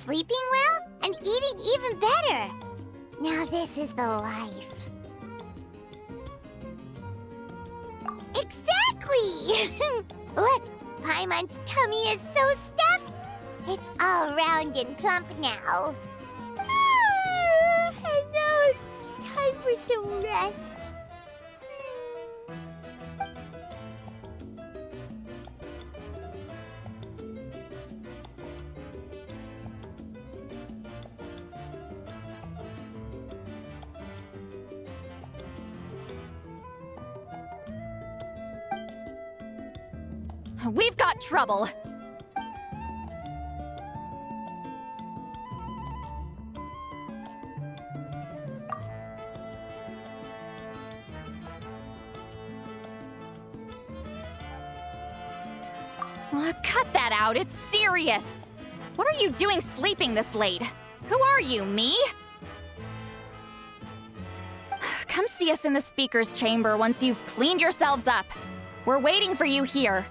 sleeping well and eating even better. Now this is the life. Exactly! Look, Paimon's tummy is so stuffed. It's all round and plump now. And now it's time for some rest. We've got trouble. Cut that out, it's serious. What are you doing sleeping this late? Who are you, me? Come see us in the speaker's chamber once you've cleaned yourselves up. We're waiting for you here.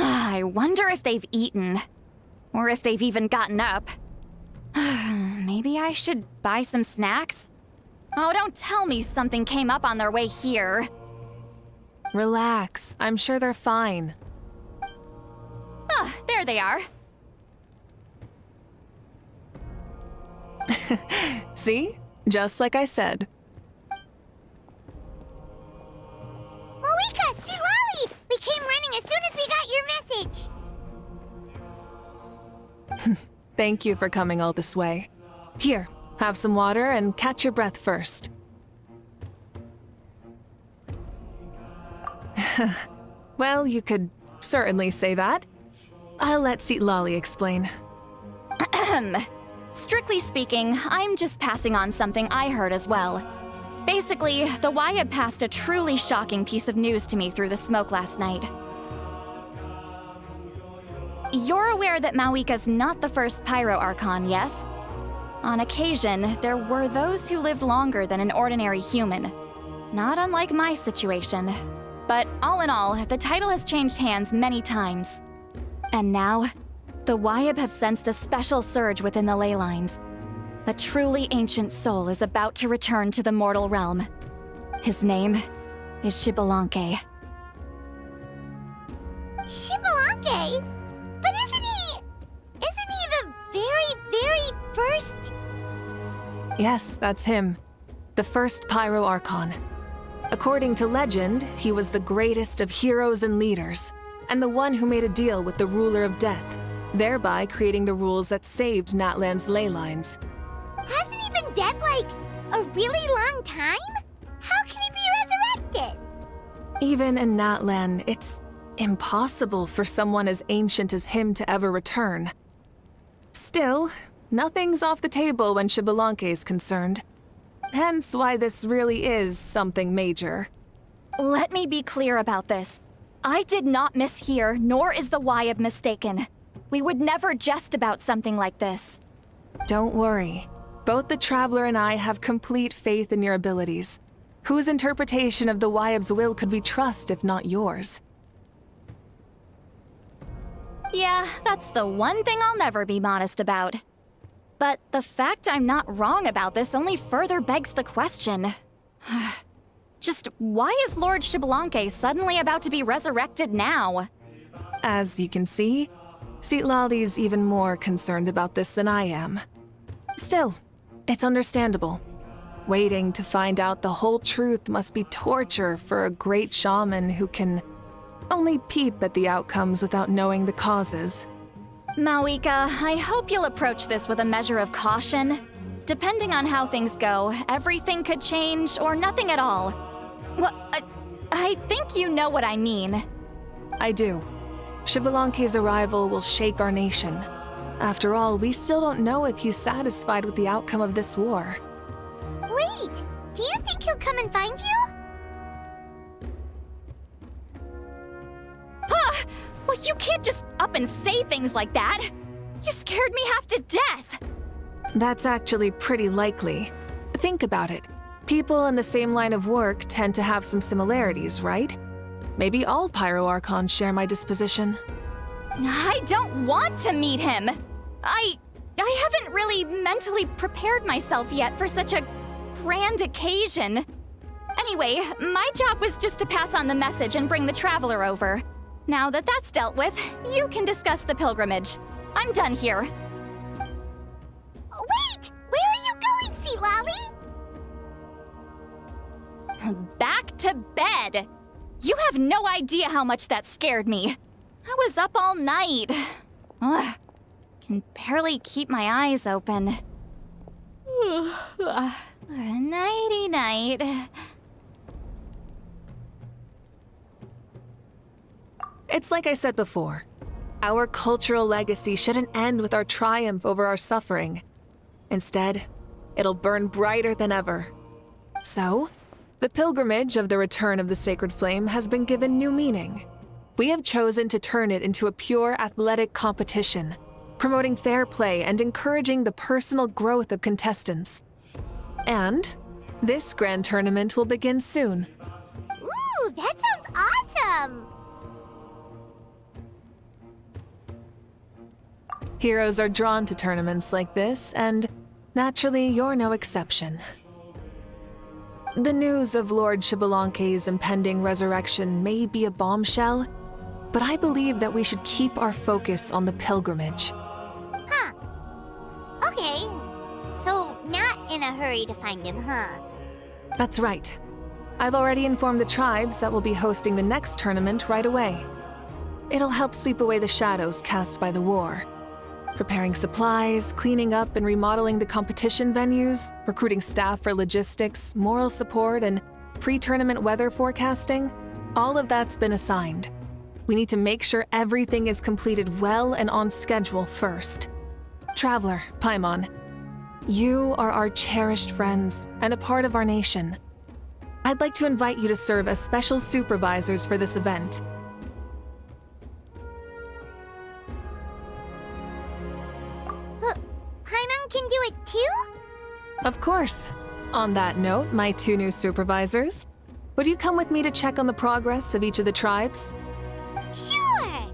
I wonder if they've eaten. Or if they've even gotten up. Maybe I should buy some snacks? Oh, don't tell me something came up on their way here. Relax. I'm sure they're fine. Ah, there they are. See? Just like I said. Mavuika, Citlali! We came running as soon as we got your message. Thank you for coming all this way. Here, have some water and catch your breath first. Well, you could certainly say that. I'll let Citlali explain. Strictly speaking, I'm just passing on something I heard as well. Basically, the Wyab passed a truly shocking piece of news to me through the smoke last night. You're aware that Mavuika's not the first Pyro Archon, yes? On occasion, there were those who lived longer than an ordinary human. Not unlike my situation. But all in all, the title has changed hands many times. And now, the Wyab have sensed a special surge within the ley lines. A truly ancient soul is about to return to the mortal realm. His name is Xbalanque. Xbalanque? But isn't he Yes, that's him. The first Pyro Archon. According to legend, he was the greatest of heroes and leaders, and the one who made a deal with the ruler of death, thereby creating the rules that saved Natlan's ley lines. Hasn't he been dead like a really long time? How can he be resurrected? Even in Natlan, it's impossible for someone as ancient as him to ever return. Still, nothing's off the table when Xbalanque is concerned. Hence why this really is something major. Let me be clear about this. I did not mishear, nor is the Wyab mistaken. We would never jest about something like this. Don't worry. Both the Traveler and I have complete faith in your abilities. Whose interpretation of the Wyab's will could we trust if not yours? Yeah, that's the one thing I'll never be modest about. But the fact I'm not wrong about this only further begs the question. Just why is Lord Xbalanque suddenly about to be resurrected now? As you can see, Citlali's even more concerned about this than I am. Still, it's understandable. Waiting to find out the whole truth must be torture for a great shaman who can only peep at the outcomes without knowing the causes. Mavuika, I hope you'll approach this with a measure of caution. Depending on how things go, everything could change or nothing at all. Well, I think you know what I mean. I do. Xbalanque's arrival will shake our nation. After all, we still don't know if he's satisfied with the outcome of this war. Wait, do you think he'll come and find you? Huh! Well, you can't just up and say things like that! You scared me half to death! That's actually pretty likely. Think about it. People in the same line of work tend to have some similarities, right? Maybe all Pyro Archons share my disposition. I don't want to meet him! I haven't really mentally prepared myself yet for such a grand occasion. Anyway, my job was just to pass on the message and bring the Traveler over. Now that that's dealt with, you can discuss the pilgrimage. I'm done here. Wait! Where are you going, Citlali? Back to bed! You have no idea how much that scared me. I was up all night. Ugh, can barely keep my eyes open. Nighty-night. It's like I said before. Our cultural legacy shouldn't end with our triumph over our suffering. Instead, it'll burn brighter than ever. So, the pilgrimage of the return of the sacred flame has been given new meaning. We have chosen to turn it into a pure athletic competition, promoting fair play and encouraging the personal growth of contestants. And this grand tournament will begin soon. Ooh, that sounds awesome! Heroes are drawn to tournaments like this, and naturally, you're no exception. The news of Lord Xbalanque's impending resurrection may be a bombshell, but I believe that we should keep our focus on the pilgrimage. Huh. Okay. So, not in a hurry to find him, huh? That's right. I've already informed the tribes that we'll be hosting the next tournament right away. It'll help sweep away the shadows cast by the war. Preparing supplies, cleaning up and remodeling the competition venues, recruiting staff for logistics, moral support, and pre-tournament weather forecasting, all of that's been assigned. We need to make sure everything is completed well and on schedule first. Traveler, Paimon, you are our cherished friends and a part of our nation. I'd like to invite you to serve as special supervisors for this event. Paimon can do it too? Of course. On that note, my two new supervisors, would you come with me to check on the progress of each of the tribes? Sure!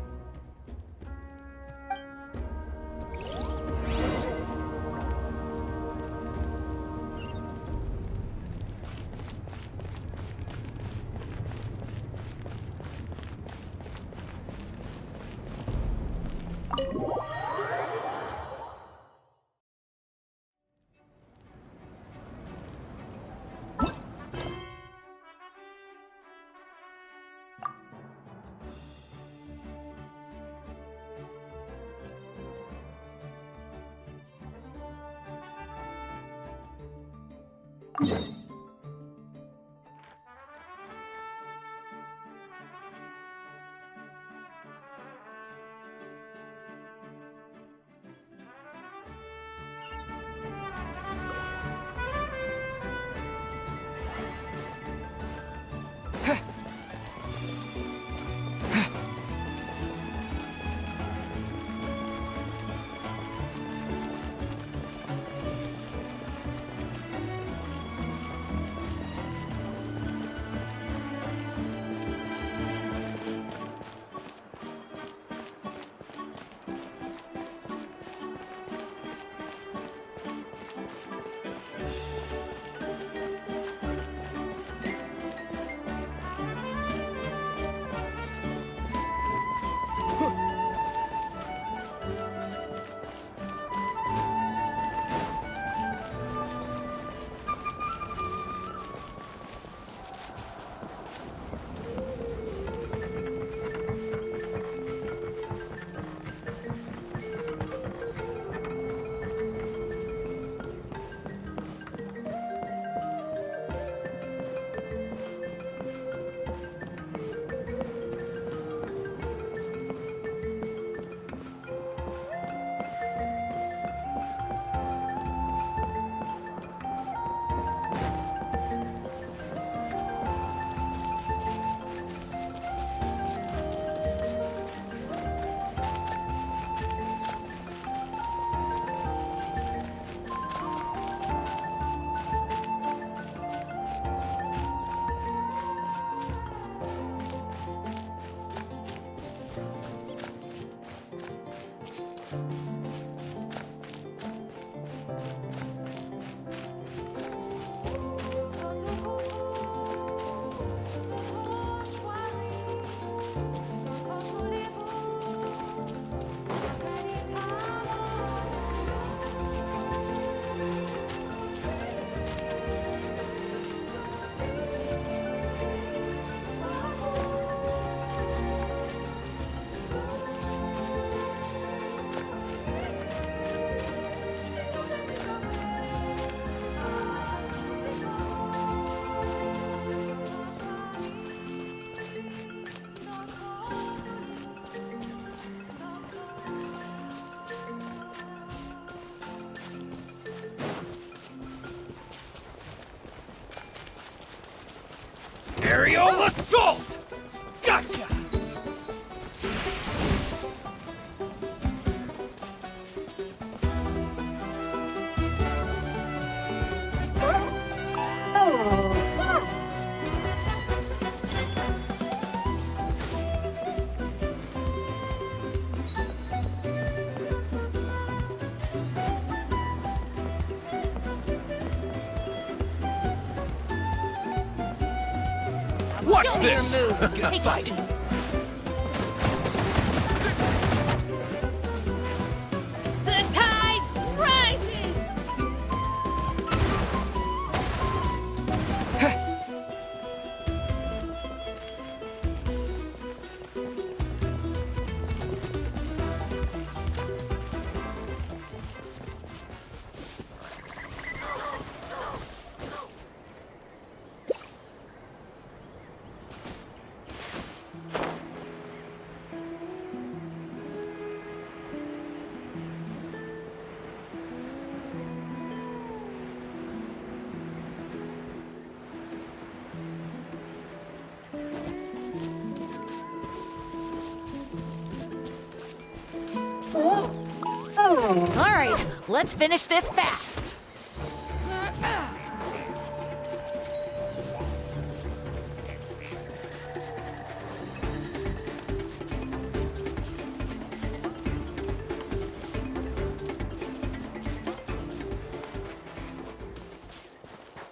Aerial assault! Gotcha! Watch this! Good fight! The tide rises! All right, let's finish this fast.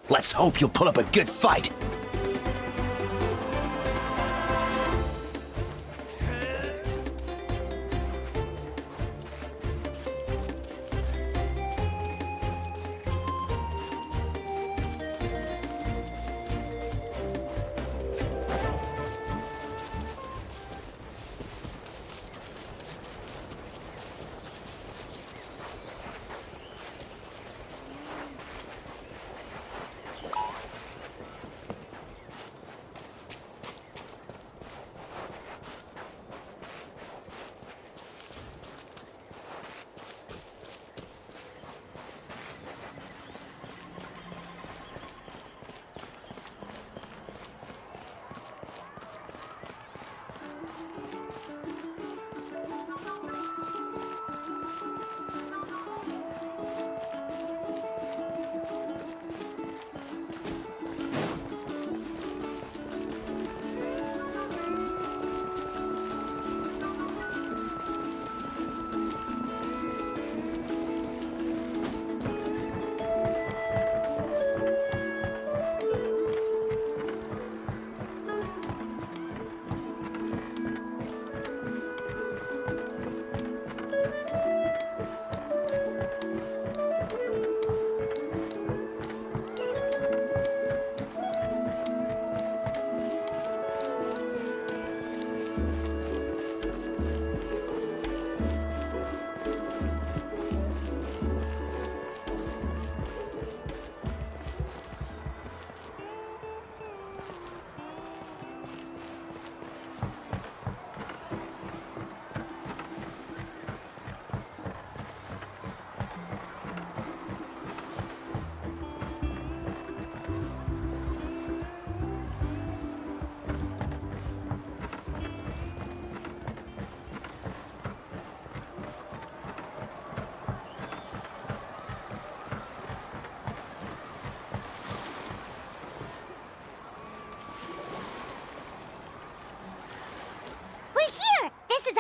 Let's hope you'll pull up a good fight.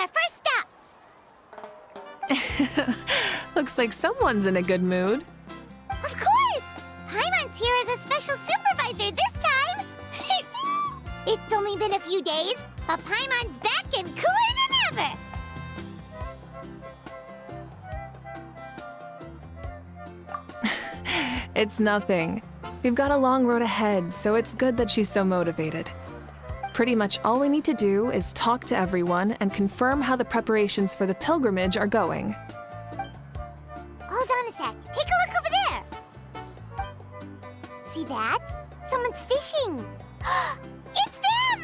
our first stop. Looks like someone's in a good mood. Of course! Paimon's here as a special supervisor this time. It's only been a few days, but Paimon's back and cooler than ever. It's nothing. We've got a long road ahead, so it's good that she's so motivated. Pretty much all we need to do is talk to everyone and confirm how the preparations for the pilgrimage are going. Hold on a sec. Take a look over there. See that? Someone's fishing. It's them!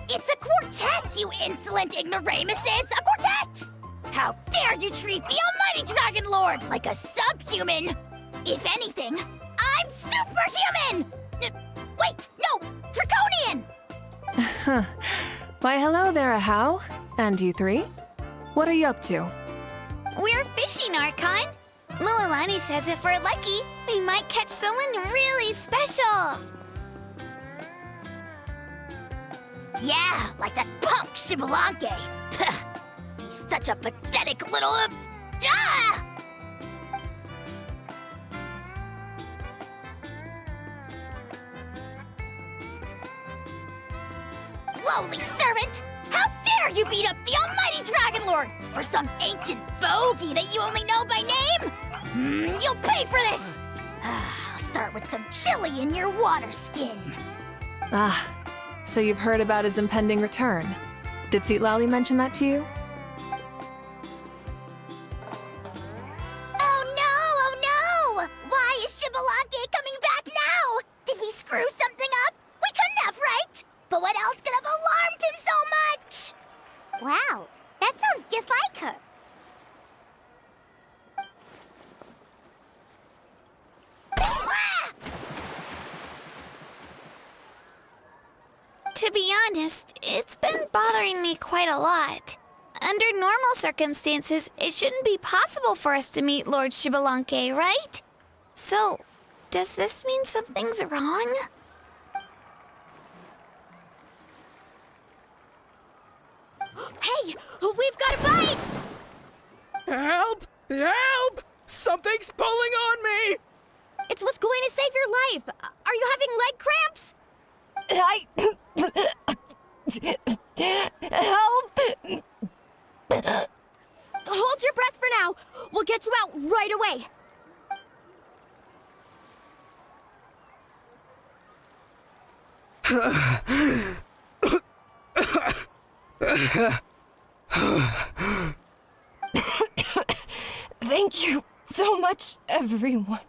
It's a quartet, you insolent ignoramuses! A quartet! How dare you treat the almighty Dragon Lord like a subhuman! If anything, I'm superhuman! Wait, no! Draconian! Why, hello there, Ahau. And you three? What are you up to? We're fishing, Archon. Mililani says if we're lucky, we might catch someone really special. Yeah, like that punk Shibalanke. He's such a pathetic little... Lowly servant! How dare you beat up the almighty Dragon Lord for some ancient fogey that you only know by name? You'll pay for this! I'll start with some chili in your water skin. Ah, so you've heard about his impending return. Did Citlali mention that to you? Oh no! Why is Shibalanke coming back now? Did we screw something up? We couldn't have, right? But what else could have alarmed him so much? Wow, that sounds just like her. To be honest, it's been bothering me quite a lot. Under normal circumstances, it shouldn't be possible for us to meet Lord Shibalanke, right? So, does this mean something's wrong? Hey, we've got a bite! Help! Help! Something's pulling on me! It's what's going to save your life. Are you having leg cramps? Help! Hold your breath for now. We'll get you out right away. Thank you so much, everyone.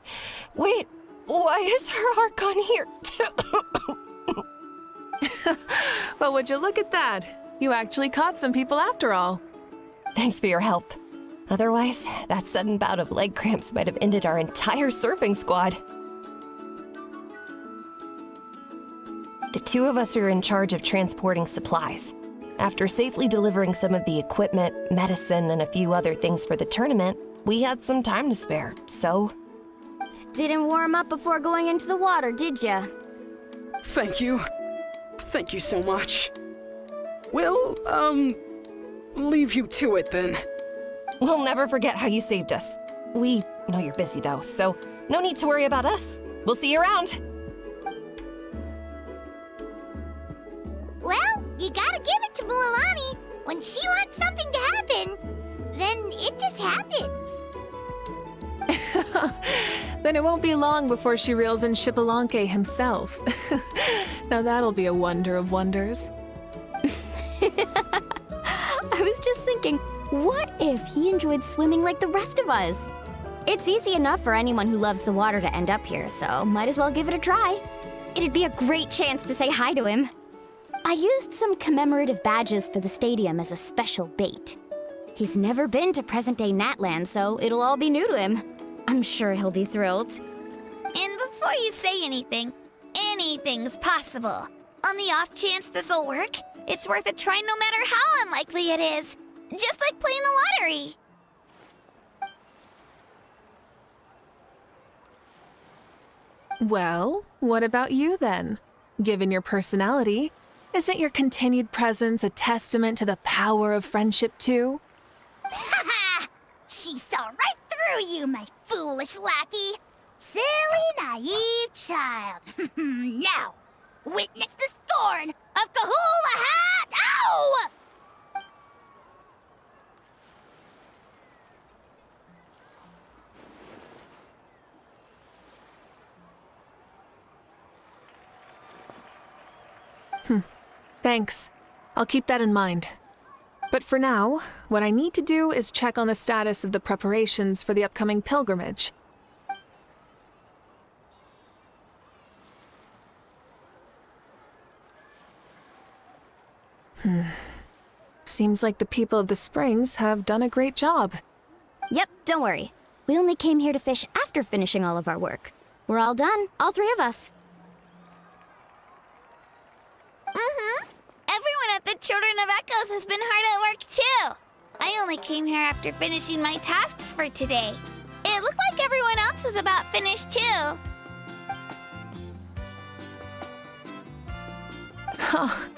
Wait, why is her Archon here? Well, would you look at that? You actually caught some people after all. Thanks for your help. Otherwise, that sudden bout of leg cramps might have ended our entire surfing squad. The two of us are in charge of transporting supplies. After safely delivering some of the equipment, medicine, and a few other things for the tournament, we had some time to spare, so... Didn't warm up before going into the water, did ya? Thank you. Thank you so much. We'll, leave you to it then. We'll never forget how you saved us. We know you're busy though, so no need to worry about us. We'll see you around. Well, you gotta give it to Mililani. When she wants something to happen, then it just happens. Then it won't be long before she reels in Shibalanke himself. Now that'll be a wonder of wonders. I was just thinking, what if he enjoyed swimming like the rest of us? It's easy enough for anyone who loves the water to end up here, so might as well give it a try. It'd be a great chance to say hi to him. I used some commemorative badges for the stadium as a special bait. He's never been to present-day Natlan, so it'll all be new to him. I'm sure he'll be thrilled. And before you say anything, anything's possible. On the off chance this'll work, it's worth a try no matter how unlikely it is. Just like playing the lottery. Well, what about you then? Given your personality, Isn't your continued presence a testament to the power of friendship, too? Ha ha! She saw right through you, my foolish lackey. Silly, naive child. Now, witness the scorn of Kahula Hat! Ow! Thanks. I'll keep that in mind. But for now, what I need to do is check on the status of the preparations for the upcoming pilgrimage. Seems like the people of the Springs have done a great job. Yep, don't worry. We only came here to fish after finishing all of our work. We're all done, all three of us. Everyone at the Children of Echoes has been hard at work too. I only came here after finishing my tasks for today. It looked like everyone else was about finished too. Oh,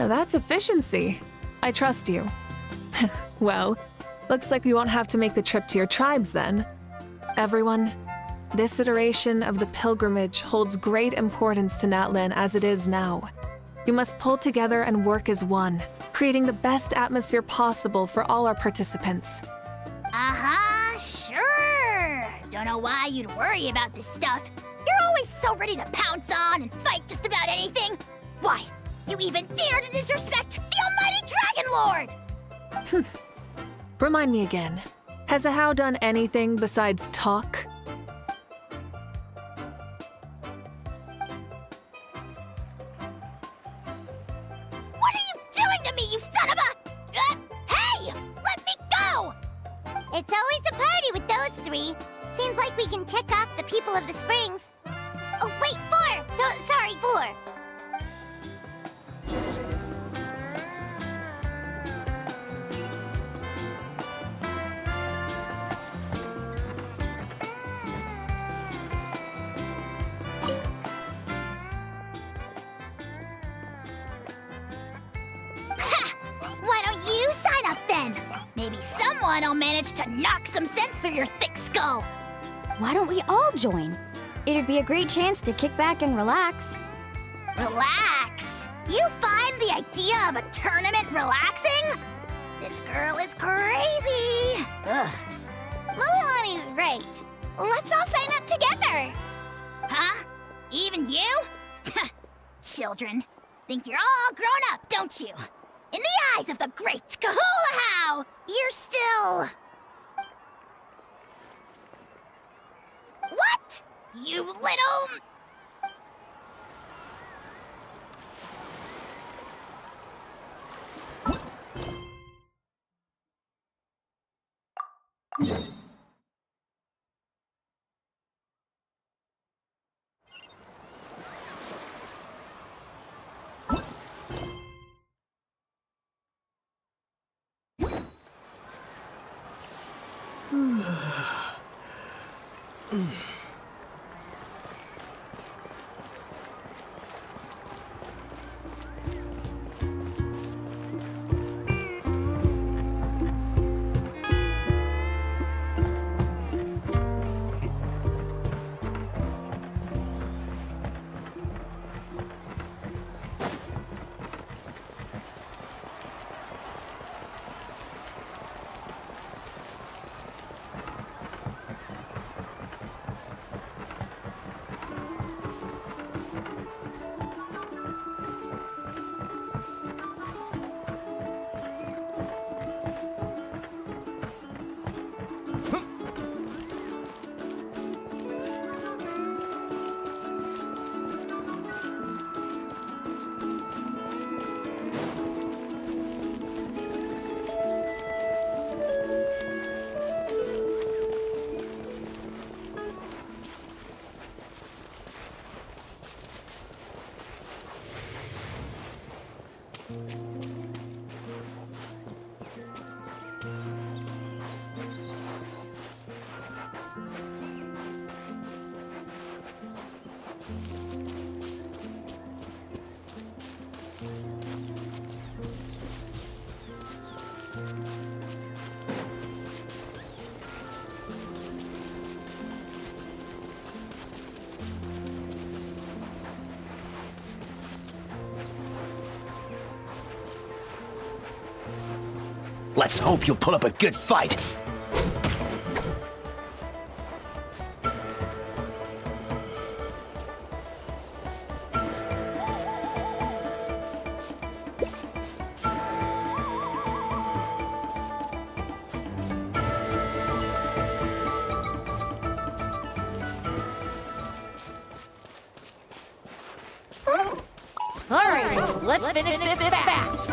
now that's efficiency. I trust you. Well, looks like we won't have to make the trip to your tribes then. Everyone, this iteration of the pilgrimage holds great importance to Natlan as it is now. You must pull together and work as one, creating the best atmosphere possible for all our participants. Sure. Don't know why you'd worry about this stuff. You're always so ready to pounce on and fight just about anything. Why, you even dare to disrespect the almighty Dragon Lord! Remind me again, has Ahau done anything besides talk? What are you doing to me, you son of a... hey! Let me go! It's always a party with those three. Seems like we can check off the people of the Springs. Oh, wait, 4! No, sorry, 4. Why don't you sign up then? Maybe someone will manage to knock some sense through your thick skull. Why don't we all join? It'd be a great chance to kick back and relax. Relax? You find the idea of a tournament relaxing? This girl is crazy. Ugh. Milani's right. Let's all sign up together. Huh? Even you? Children, think you're all grown up, don't you? In the eyes of the great Kahula, you're still... What? You little... Let's hope you'll put up a good fight. All right, let's finish this fast.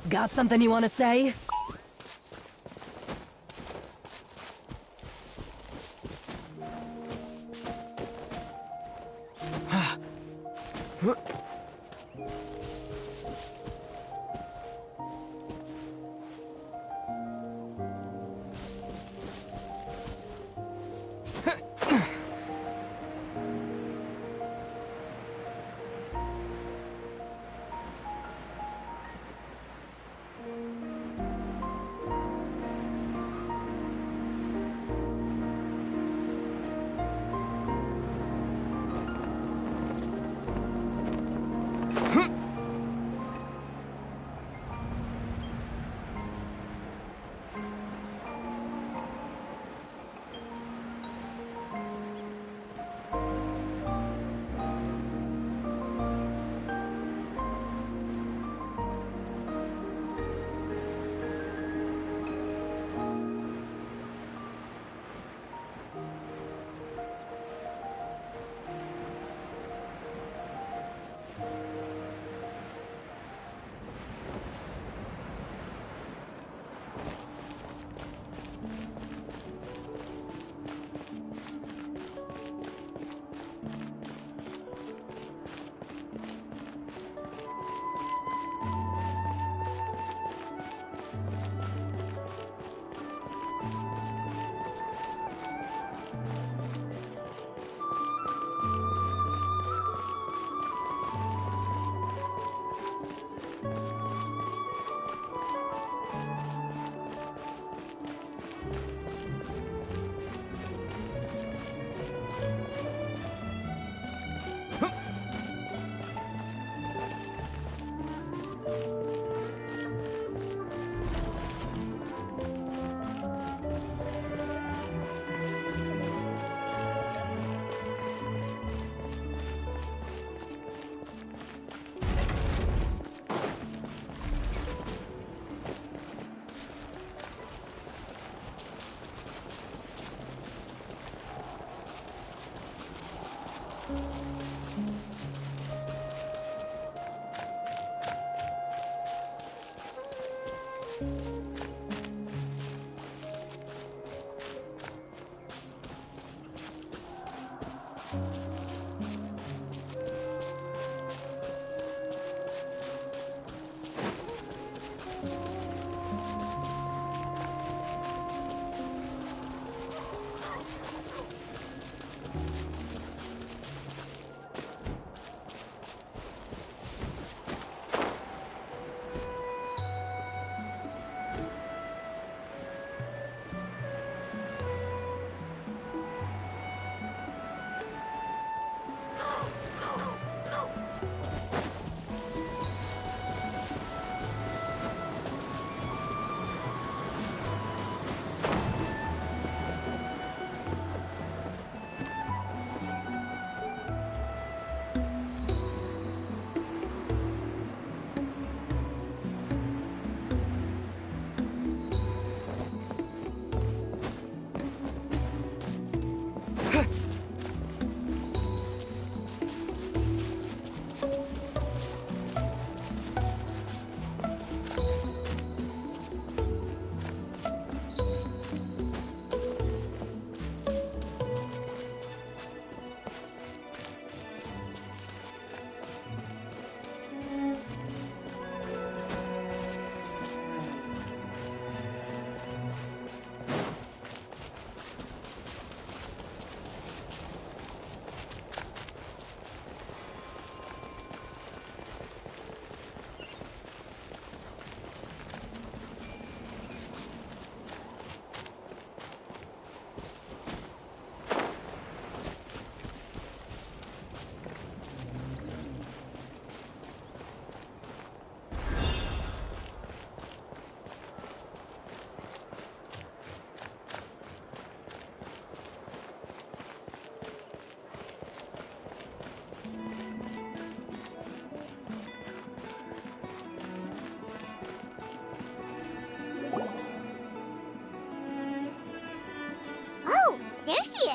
Got something you want to say?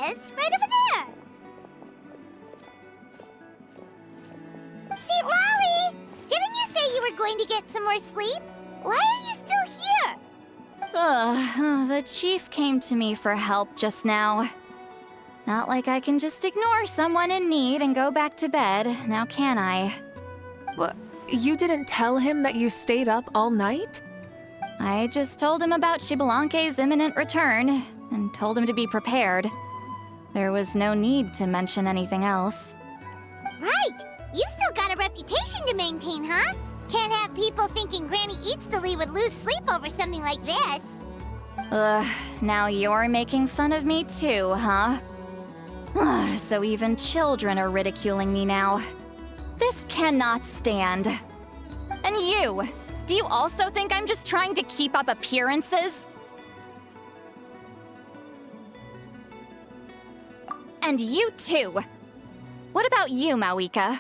is, right over there. Citlali! Didn't you say you were going to get some more sleep? Why are you still here? The chief came to me for help just now. Not like I can just ignore someone in need and go back to bed, now can I? What? You didn't tell him that you stayed up all night? I just told him about Xbalanque's imminent return, and told him to be prepared. There was no need to mention anything else. Right! You've still got a reputation to maintain, huh? Can't have people thinking Granny Citlali would lose sleep over something like this. Now you're making fun of me too, huh? So even children are ridiculing me now. This cannot stand. And you! Do you also think I'm just trying to keep up appearances? And you too! What about you, Mavuika?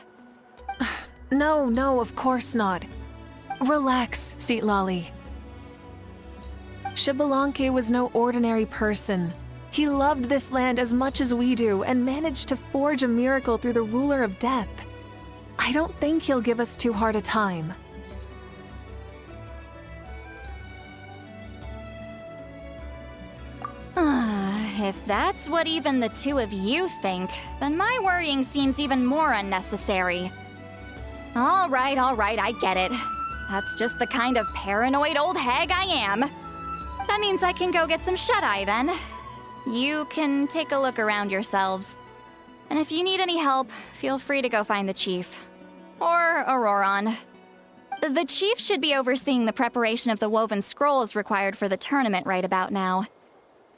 No, of course not. Relax, Citlali. Xbalanque was no ordinary person. He loved this land as much as we do and managed to forge a miracle through the ruler of death. I don't think he'll give us too hard a time. If that's what even the two of you think, then my worrying seems even more unnecessary. All right, I get it. That's just the kind of paranoid old hag I am. That means I can go get some shut-eye then. You can take a look around yourselves. And if you need any help, feel free to go find the chief. Or Auroron. The chief should be overseeing the preparation of the woven scrolls required for the tournament right about now.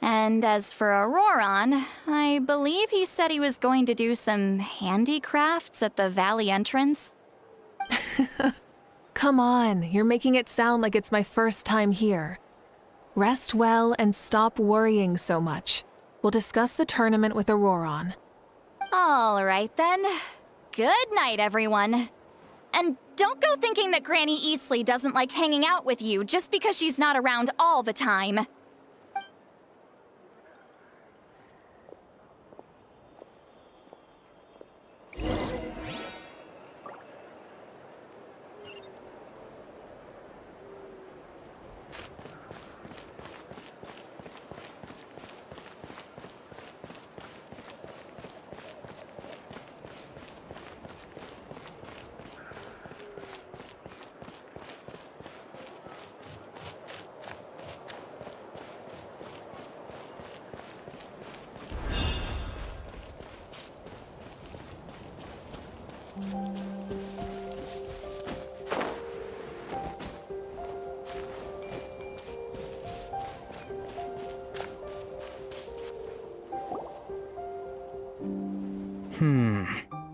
And as for Auroron, I believe he said he was going to do some handicrafts at the valley entrance. Come on, you're making it sound like it's my first time here. Rest well and stop worrying so much. We'll discuss the tournament with Auroron. All right then. Good night, everyone. And don't go thinking that Granny Citlali doesn't like hanging out with you just because she's not around all the time.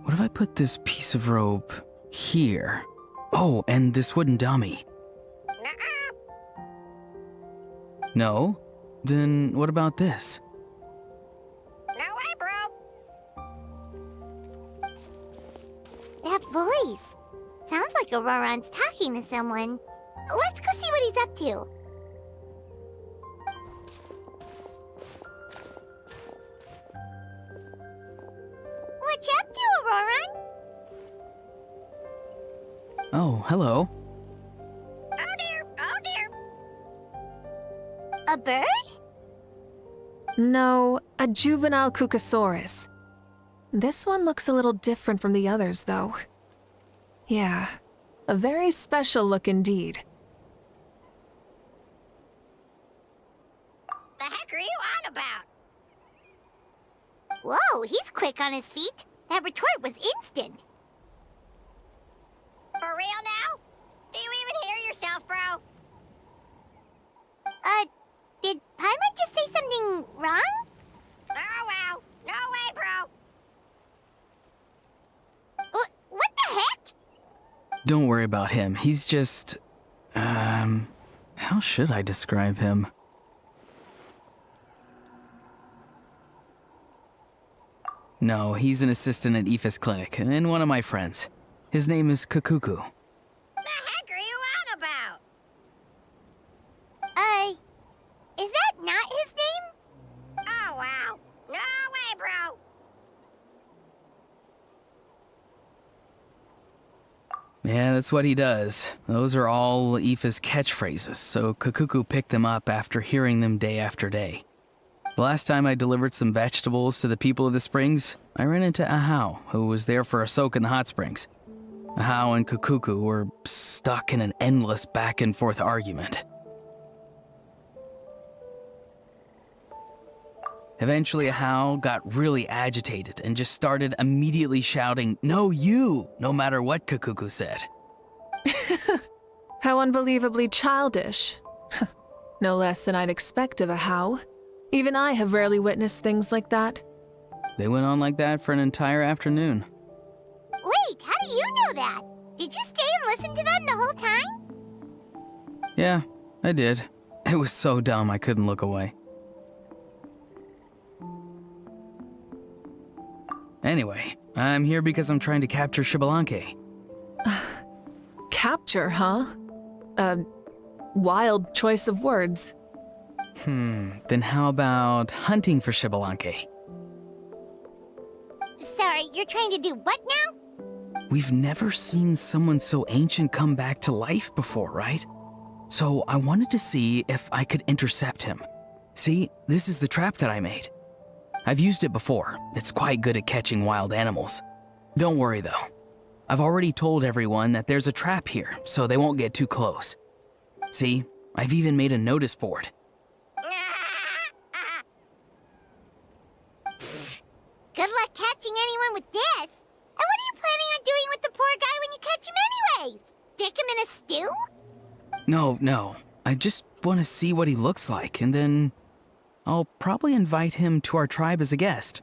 What if I put this piece of rope here? Oh, and this wooden dummy. No? Then what about this? No way, bro. That voice. Sounds like Auroron's talking to someone. Let's go see what he's up to. What you up to, Auroron? Oh, hello. Oh dear, oh dear. A bird? No, a juvenile Cucosaurus. This one looks a little different from the others, though. Yeah, a very special look indeed. The heck are you on about? Whoa, he's quick on his feet. That retort was instant. For real now? Do you even hear yourself, bro? Did Paimon just say something wrong? Oh, wow. No way, bro. What the heck? Don't worry about him. He's just... how should I describe him? No, he's an assistant at Aoife's clinic, and one of my friends. His name is Kakuku. The heck are you on about? Is that not his name? Oh, wow. No way, Yeah, that's what he does. Those are all Aoife's catchphrases, so Kakuku picked them up after hearing them day after day. The last time I delivered some vegetables to the people of the springs, I ran into Ahau, who was there for a soak in the hot springs. Ahau and Kakuku were stuck in an endless back and forth argument. Eventually, Ahau got really agitated and just started immediately shouting, "No, you!" no matter what Kakuku said. How unbelievably childish. No less than I'd expect of Ahau. Even I have rarely witnessed things like that. They went on like that for an entire afternoon. Wait, how do you know that? Did you stay and listen to them the whole time? Yeah, I did. It was so dumb I couldn't look away. Anyway, I'm here because I'm trying to capture Xbalanque. Capture, huh? A wild choice of words. Then how about hunting for Xbalanque? Sorry, you're trying to do what now? We've never seen someone so ancient come back to life before, right? So I wanted to see if I could intercept him. See, this is the trap that I made. I've used it before. It's quite good at catching wild animals. Don't worry though. I've already told everyone that there's a trap here, so they won't get too close. See, I've even made a notice board. Good luck catching anyone with this. And what are you planning on doing with the poor guy when you catch him anyways? Stick him in a stew? No. I just want to see what he looks like, and then I'll probably invite him to our tribe as a guest.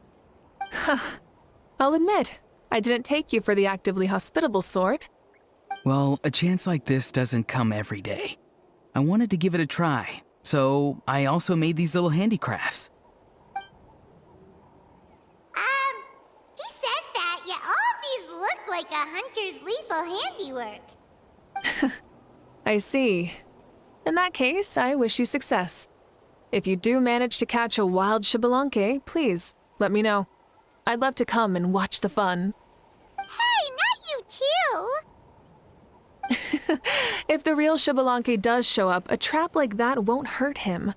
I'll admit, I didn't take you for the actively hospitable sort. Well, a chance like this doesn't come every day. I wanted to give it a try, so I also made these little handicrafts. He says that, yet all of these look like a hunter's lethal handiwork. I see. In that case, I wish you success. If you do manage to catch a wild Xbalanque, please, let me know. I'd love to come and watch the fun. Hey, not you too! If the real Xbalanque does show up, a trap like that won't hurt him.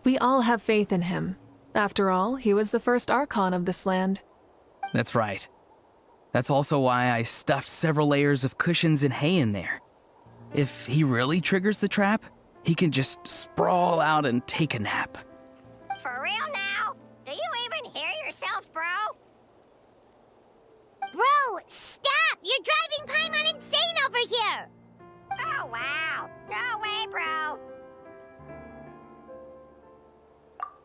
We all have faith in him. After all, he was the first Archon of this land. That's right. That's also why I stuffed several layers of cushions and hay in there. If he really triggers the trap, he can just sprawl out and take a nap. For real now? Do you even hear yourself, bro? Bro, stop! You're driving Paimon insane over here! Oh, wow. No way, bro.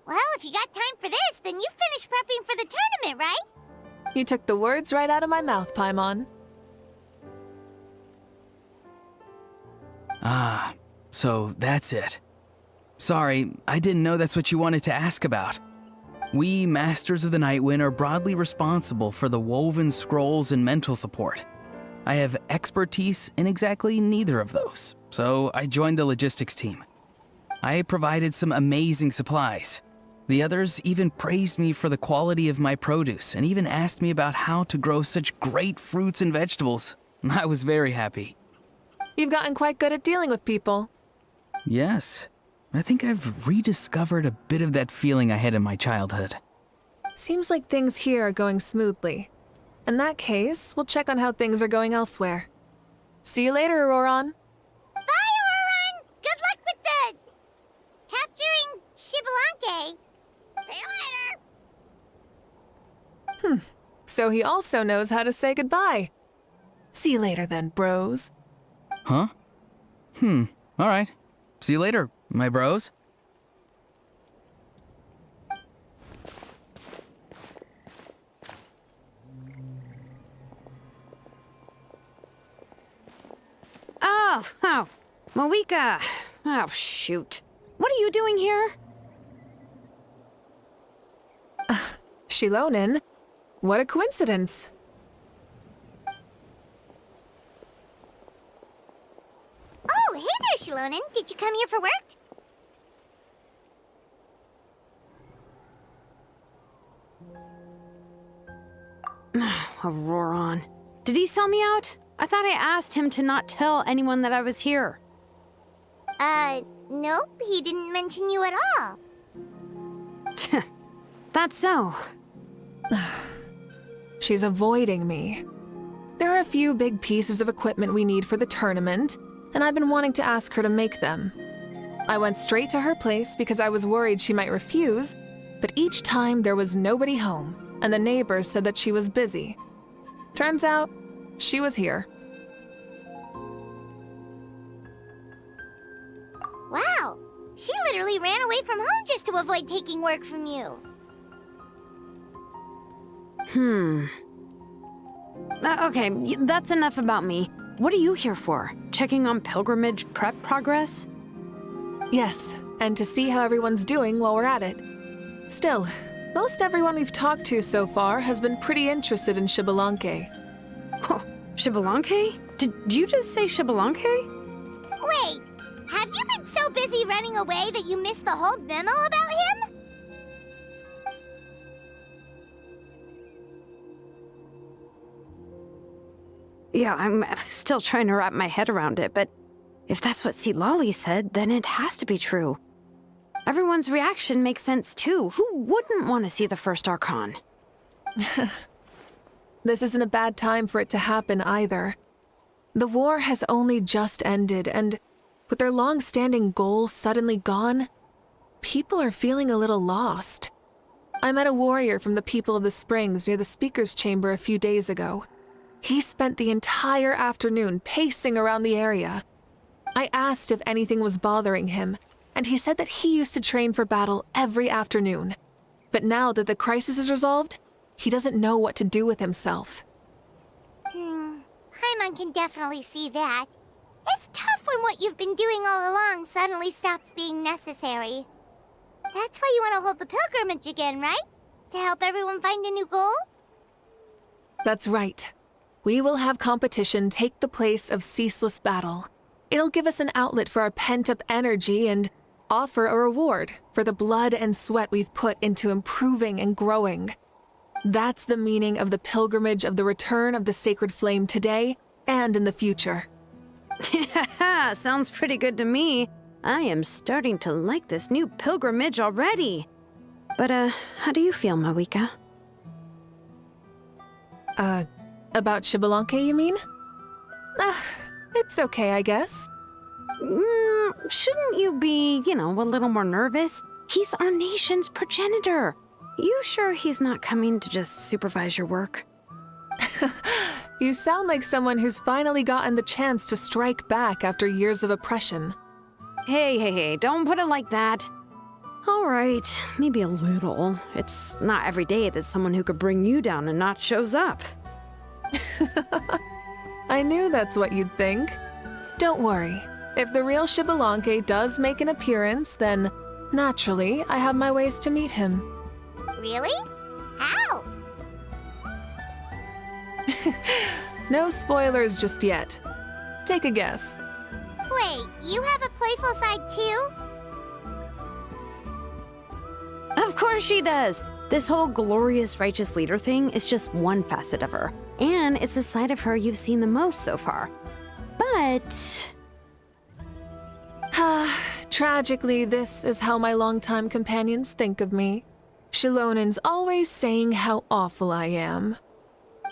Well, if you got time for this, then you finished prepping for the tournament, right? You took the words right out of my mouth, Paimon. Ah, so that's it. Sorry, I didn't know that's what you wanted to ask about. We, Masters of the Nightwind, are broadly responsible for the woven scrolls and mental support. I have expertise in exactly neither of those, so I joined the logistics team. I provided some amazing supplies. The others even praised me for the quality of my produce and even asked me about how to grow such great fruits and vegetables. I was very happy. You've gotten quite good at dealing with people. Yes. I think I've rediscovered a bit of that feeling I had in my childhood. Seems like things here are going smoothly. In that case, we'll check on how things are going elsewhere. See you later, Auroron. Bye, Auroron! Good luck with the... capturing Xbalanque. See you later! So he also knows how to say goodbye. See you later then, bros. Huh? Alright. See you later, my bros. Oh, Mavuika. Oh, shoot. What are you doing here? Shilonen? What a coincidence. Oh, hey there, Shilonen. Did you come here for work? Auroron. Did he sell me out? I thought I asked him to not tell anyone that I was here. Nope, he didn't mention you at all. That's so. She's avoiding me. There are a few big pieces of equipment we need for the tournament, and I've been wanting to ask her to make them. I went straight to her place because I was worried she might refuse, but each time there was nobody home, and the neighbors said that she was busy. Turns out, she was here. Wow, she literally ran away from home just to avoid taking work from you. Okay, that's enough about me. What are you here for? Checking on pilgrimage prep progress? Yes, and to see how everyone's doing while we're at it. Still, most everyone we've talked to so far has been pretty interested in Xbalanque. Oh, Xbalanque? Did you just say Xbalanque? Wait, have you been so busy running away that you missed the whole memo about him? Yeah, I'm still trying to wrap my head around it, but if that's what Citlali said, then it has to be true. Everyone's reaction makes sense too. Who wouldn't want to see the first Archon? This isn't a bad time for it to happen either. The war has only just ended, and with their long-standing goal suddenly gone, people are feeling a little lost. I met a warrior from the People of the Springs near the Speaker's Chamber a few days ago. He spent the entire afternoon pacing around the area. I asked if anything was bothering him, and he said that he used to train for battle every afternoon. But now that the crisis is resolved, he doesn't know what to do with himself. Paimon can definitely see that. It's tough when what you've been doing all along suddenly stops being necessary. That's why you want to hold the pilgrimage again, right? To help everyone find a new goal? That's right. We will have competition take the place of ceaseless battle. It'll give us an outlet for our pent-up energy and offer a reward for the blood and sweat we've put into improving and growing. That's the meaning of the pilgrimage of the return of the sacred flame today and in the future. Sounds pretty good to me. I am starting to like this new pilgrimage already. But, how do you feel, Mavuika? About Xbalanque, you mean? It's okay, I guess. Shouldn't you be, a little more nervous? He's our nation's progenitor. You sure he's not coming to just supervise your work? You sound like someone who's finally gotten the chance to strike back after years of oppression. Hey, don't put it like that. All right, maybe a little. It's not every day that someone who could bring you down a notch shows up. I knew that's what you'd think. Don't worry. If the real Xbalanque does make an appearance, then naturally I have my ways to meet him. Really? How? No spoilers just yet. Take a guess. Wait, you have a playful side too? Of course she does. This whole glorious righteous leader thing is just one facet of her. And it's the side of her you've seen the most so far. But... Tragically, this is how my longtime companions think of me. Shilonin's always saying how awful I am.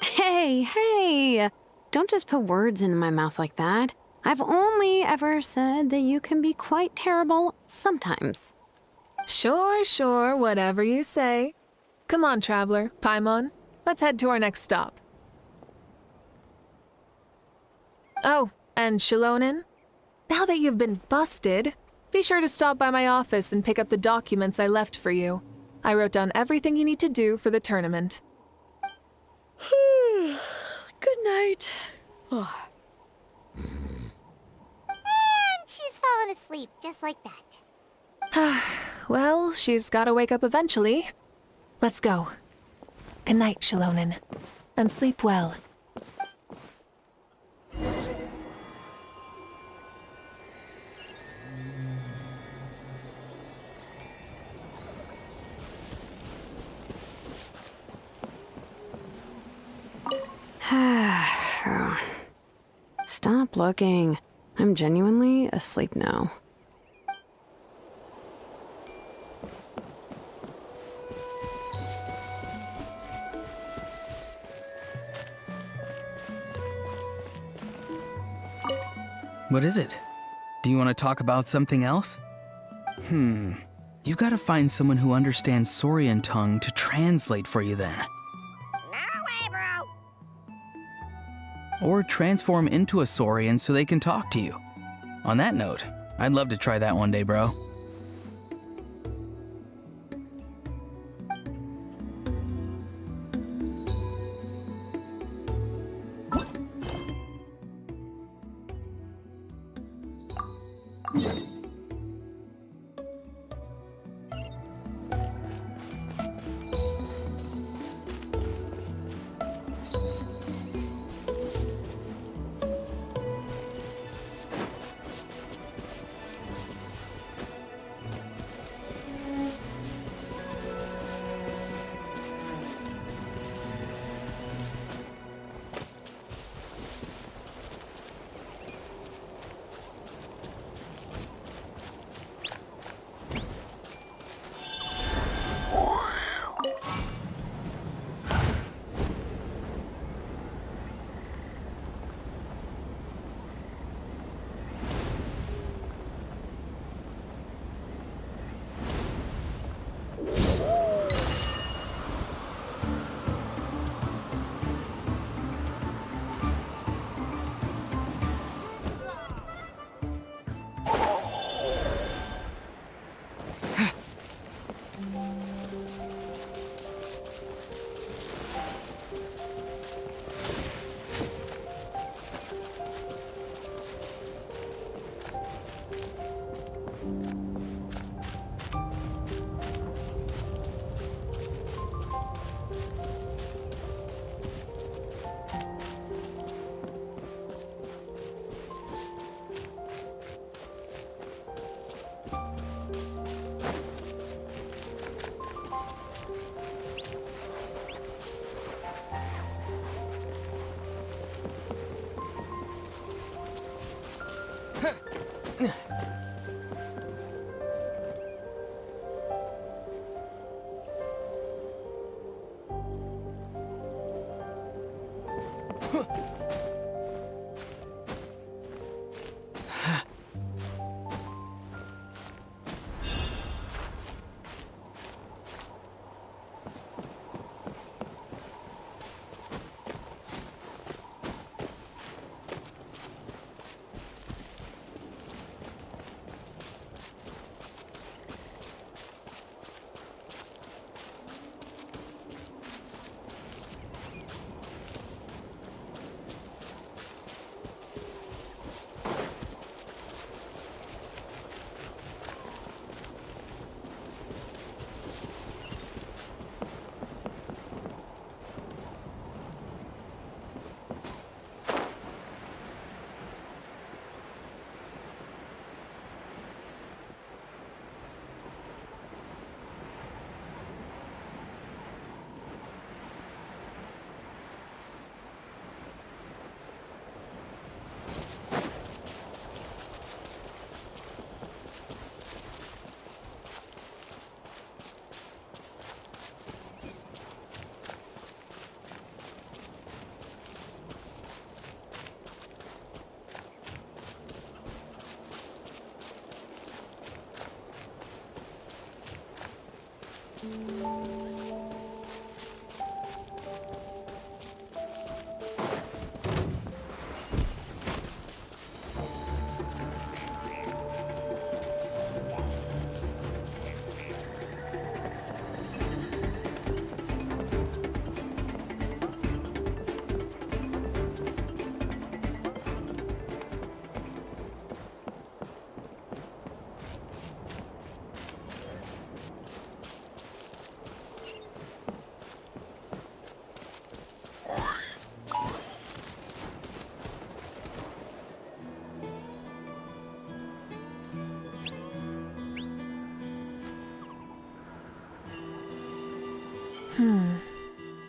Hey! Don't just put words into my mouth like that. I've only ever said that you can be quite terrible sometimes. Sure, whatever you say. Come on, Traveler, Paimon. Let's head to our next stop. Oh, and Shilonin, now that you've been busted, be sure to stop by my office and pick up the documents I left for you. I wrote down everything you need to do for the tournament. Good night. And she's fallen asleep just like that. Well, she's gotta wake up eventually. Let's go. Good night, Shilonin. And sleep well. Stop looking. I'm genuinely asleep now. What is it? Do you want to talk about something else? You gotta find someone who understands Saurian tongue to translate for you then. No way, bro. Or transform into a Saurian so they can talk to you. On that note, I'd love to try that one day, bro.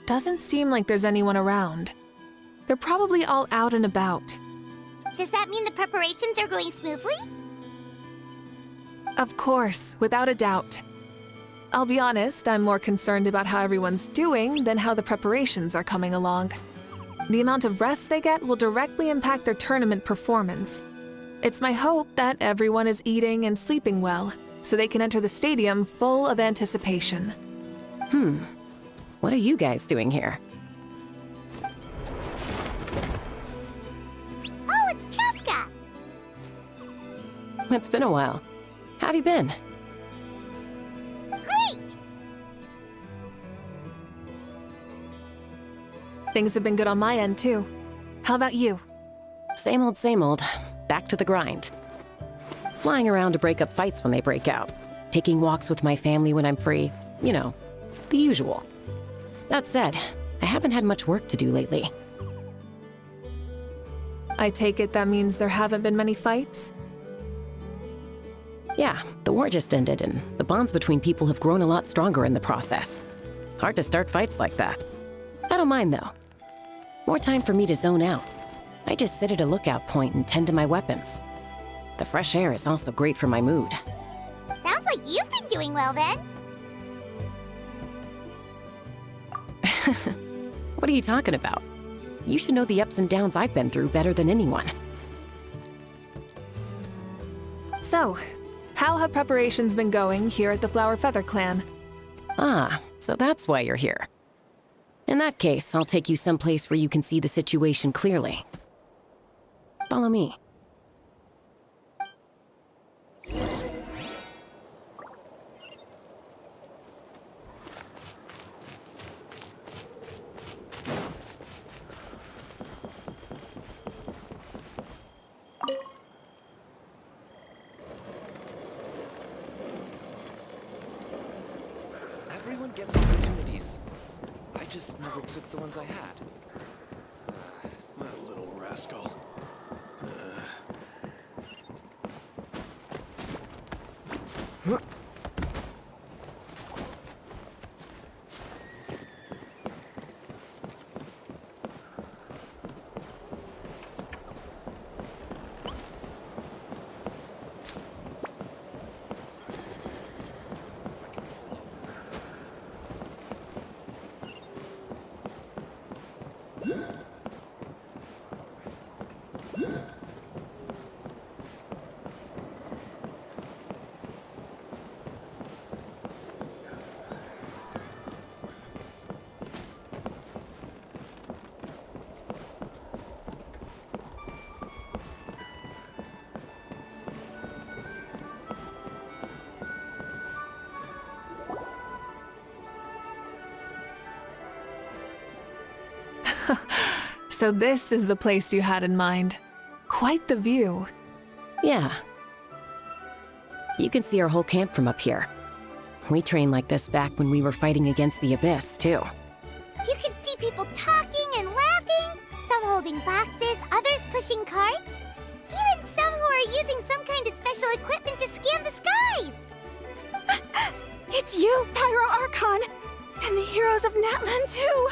Doesn't seem like there's anyone around. They're probably all out and about. Does that mean the preparations are going smoothly? Of course, without a doubt. I'll be honest, I'm more concerned about how everyone's doing than how the preparations are coming along. The amount of rest they get will directly impact their tournament performance. It's my hope that everyone is eating and sleeping well, so they can enter the stadium full of anticipation. What are you guys doing here? Oh, it's Chaska! It's been a while. How have you been? Great! Things have been good on my end, too. How about you? Same old, same old. Back to the grind. Flying around to break up fights when they break out. Taking walks with my family when I'm free. You know, the usual. That said, I haven't had much work to do lately. I take it that means there haven't been many fights? Yeah, the war just ended, and the bonds between people have grown a lot stronger in the process. Hard to start fights like that. I don't mind, though. More time for me to zone out. I just sit at a lookout point and tend to my weapons. The fresh air is also great for my mood. Sounds like you've been doing well then. What are you talking about? You should know the ups and downs I've been through better than anyone. So, how have preparations been going here at the Flower Feather Clan? Ah, so that's why you're here. In that case, I'll take you someplace where you can see the situation clearly. Follow me. Everyone gets opportunities. I just never took the ones I had. That little rascal. So this is the place you had in mind. Quite the view. Yeah. You can see our whole camp from up here. We trained like this back when we were fighting against the Abyss, too. You can see people talking and laughing, some holding boxes, others pushing carts. Even some who are using some kind of special equipment to scan the skies. It's you, Pyro Archon! And the heroes of Natlan, too!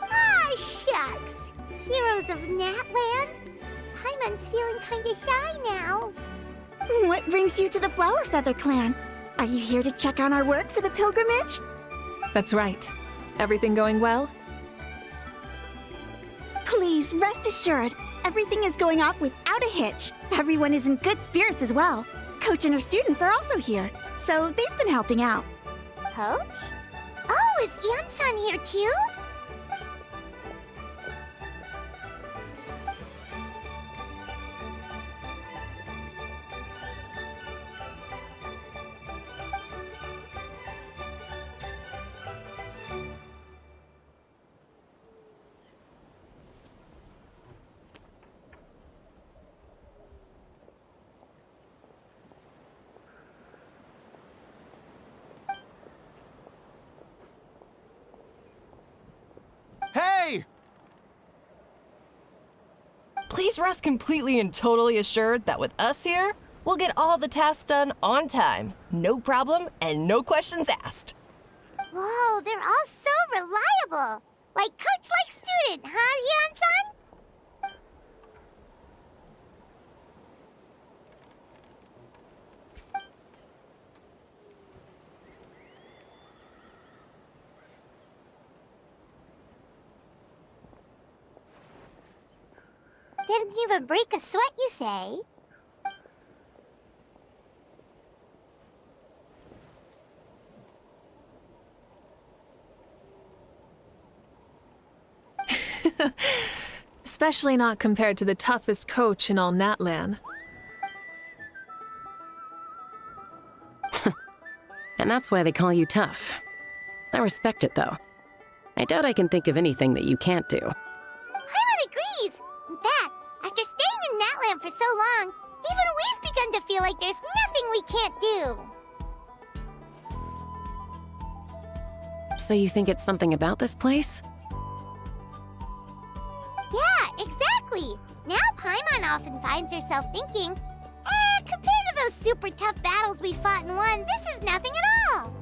Ah, shucks! Heroes of Natlan? Paimon's feeling kinda shy now. What brings you to the Flower Feather Clan? Are you here to check on our work for the pilgrimage? That's right. Everything going well? Please, rest assured, everything is going off without a hitch. Everyone is in good spirits as well. Coach and her students are also here, so they've been helping out. Coach? Oh, is Ansan here too? Hey! Please rest completely and totally assured that with us here, we'll get all the tasks done on time. No problem and no questions asked. Whoa, they're all so reliable. Like coach, like student, huh, Didn't even break a sweat, you say? Especially not compared to the toughest coach in all Natlan. And that's why they call you tough. I respect it, though. I doubt I can think of anything that you can't do. Paimon agrees! In fact, after staying in Natlan for so long, even we've begun to feel like there's nothing we can't do. So you think it's something about this place? Yeah, exactly! Now Paimon often finds herself thinking, compared to those super tough battles we fought and won, this is nothing at all!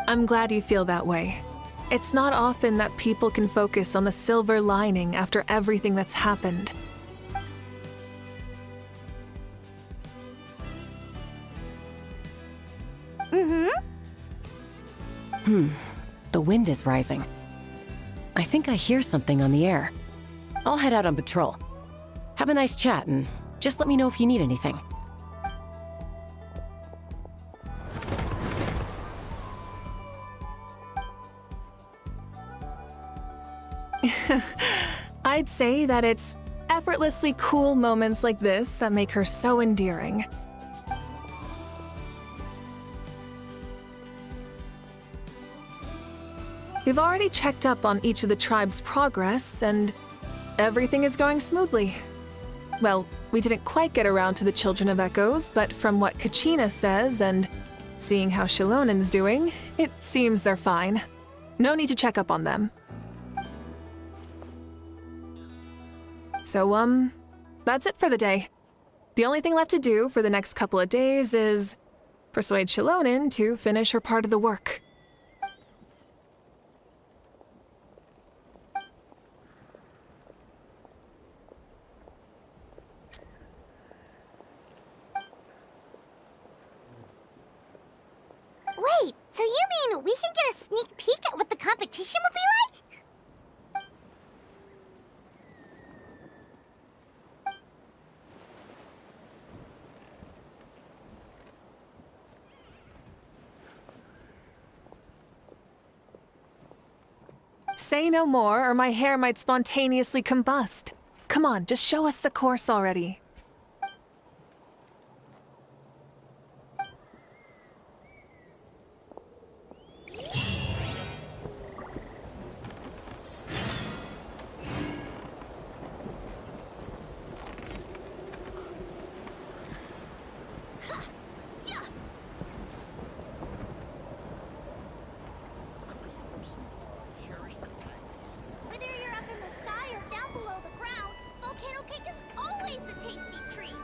I'm glad you feel that way. It's not often that people can focus on the silver lining after everything that's happened. The wind is rising. I think I hear something on the air. I'll head out on patrol. Have a nice chat and just let me know if you need anything. I'd say that it's effortlessly cool moments like this that make her so endearing. We've already checked up on each of the tribe's progress, and everything is going smoothly. Well, we didn't quite get around to the Children of Echoes, but from what Kachina says and seeing how Shilonen's doing, it seems they're fine. No need to check up on them. So, that's it for the day. The only thing left to do for the next couple of days is persuade Shilonen to finish her part of the work. Wait, so you mean we can get a sneak peek at what the competition will be like? Say no more, or my hair might spontaneously combust. Come on, just show us the course already. Whether you're up in the sky or down below the ground, volcano cake is always a tasty treat.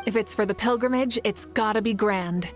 If it's for the pilgrimage, it's gotta be grand.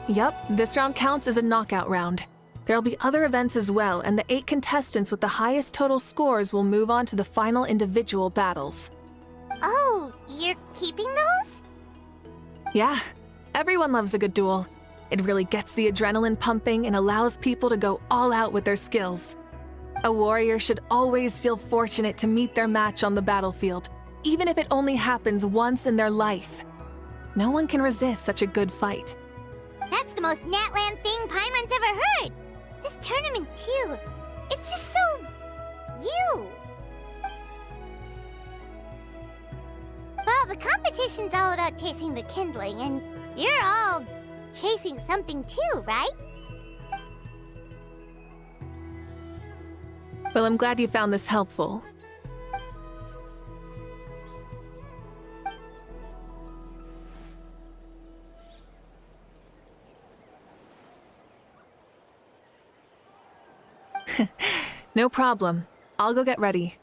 Yup, this round counts as a knockout round. There'll be other events as well, and the 8 contestants with the highest total scores will move on to the final individual battles. Oh, you're keeping those? Yeah, everyone loves a good duel. It really gets the adrenaline pumping and allows people to go all out with their skills. A warrior should always feel fortunate to meet their match on the battlefield, even if it only happens once in their life. No one can resist such a good fight. That's the most Natlan thing Paimon's ever heard! This tournament, too. It's just so... you. Well, the competition's all about chasing the kindling, and you're all chasing something too, right? Well, I'm glad you found this helpful. No problem. I'll go get ready.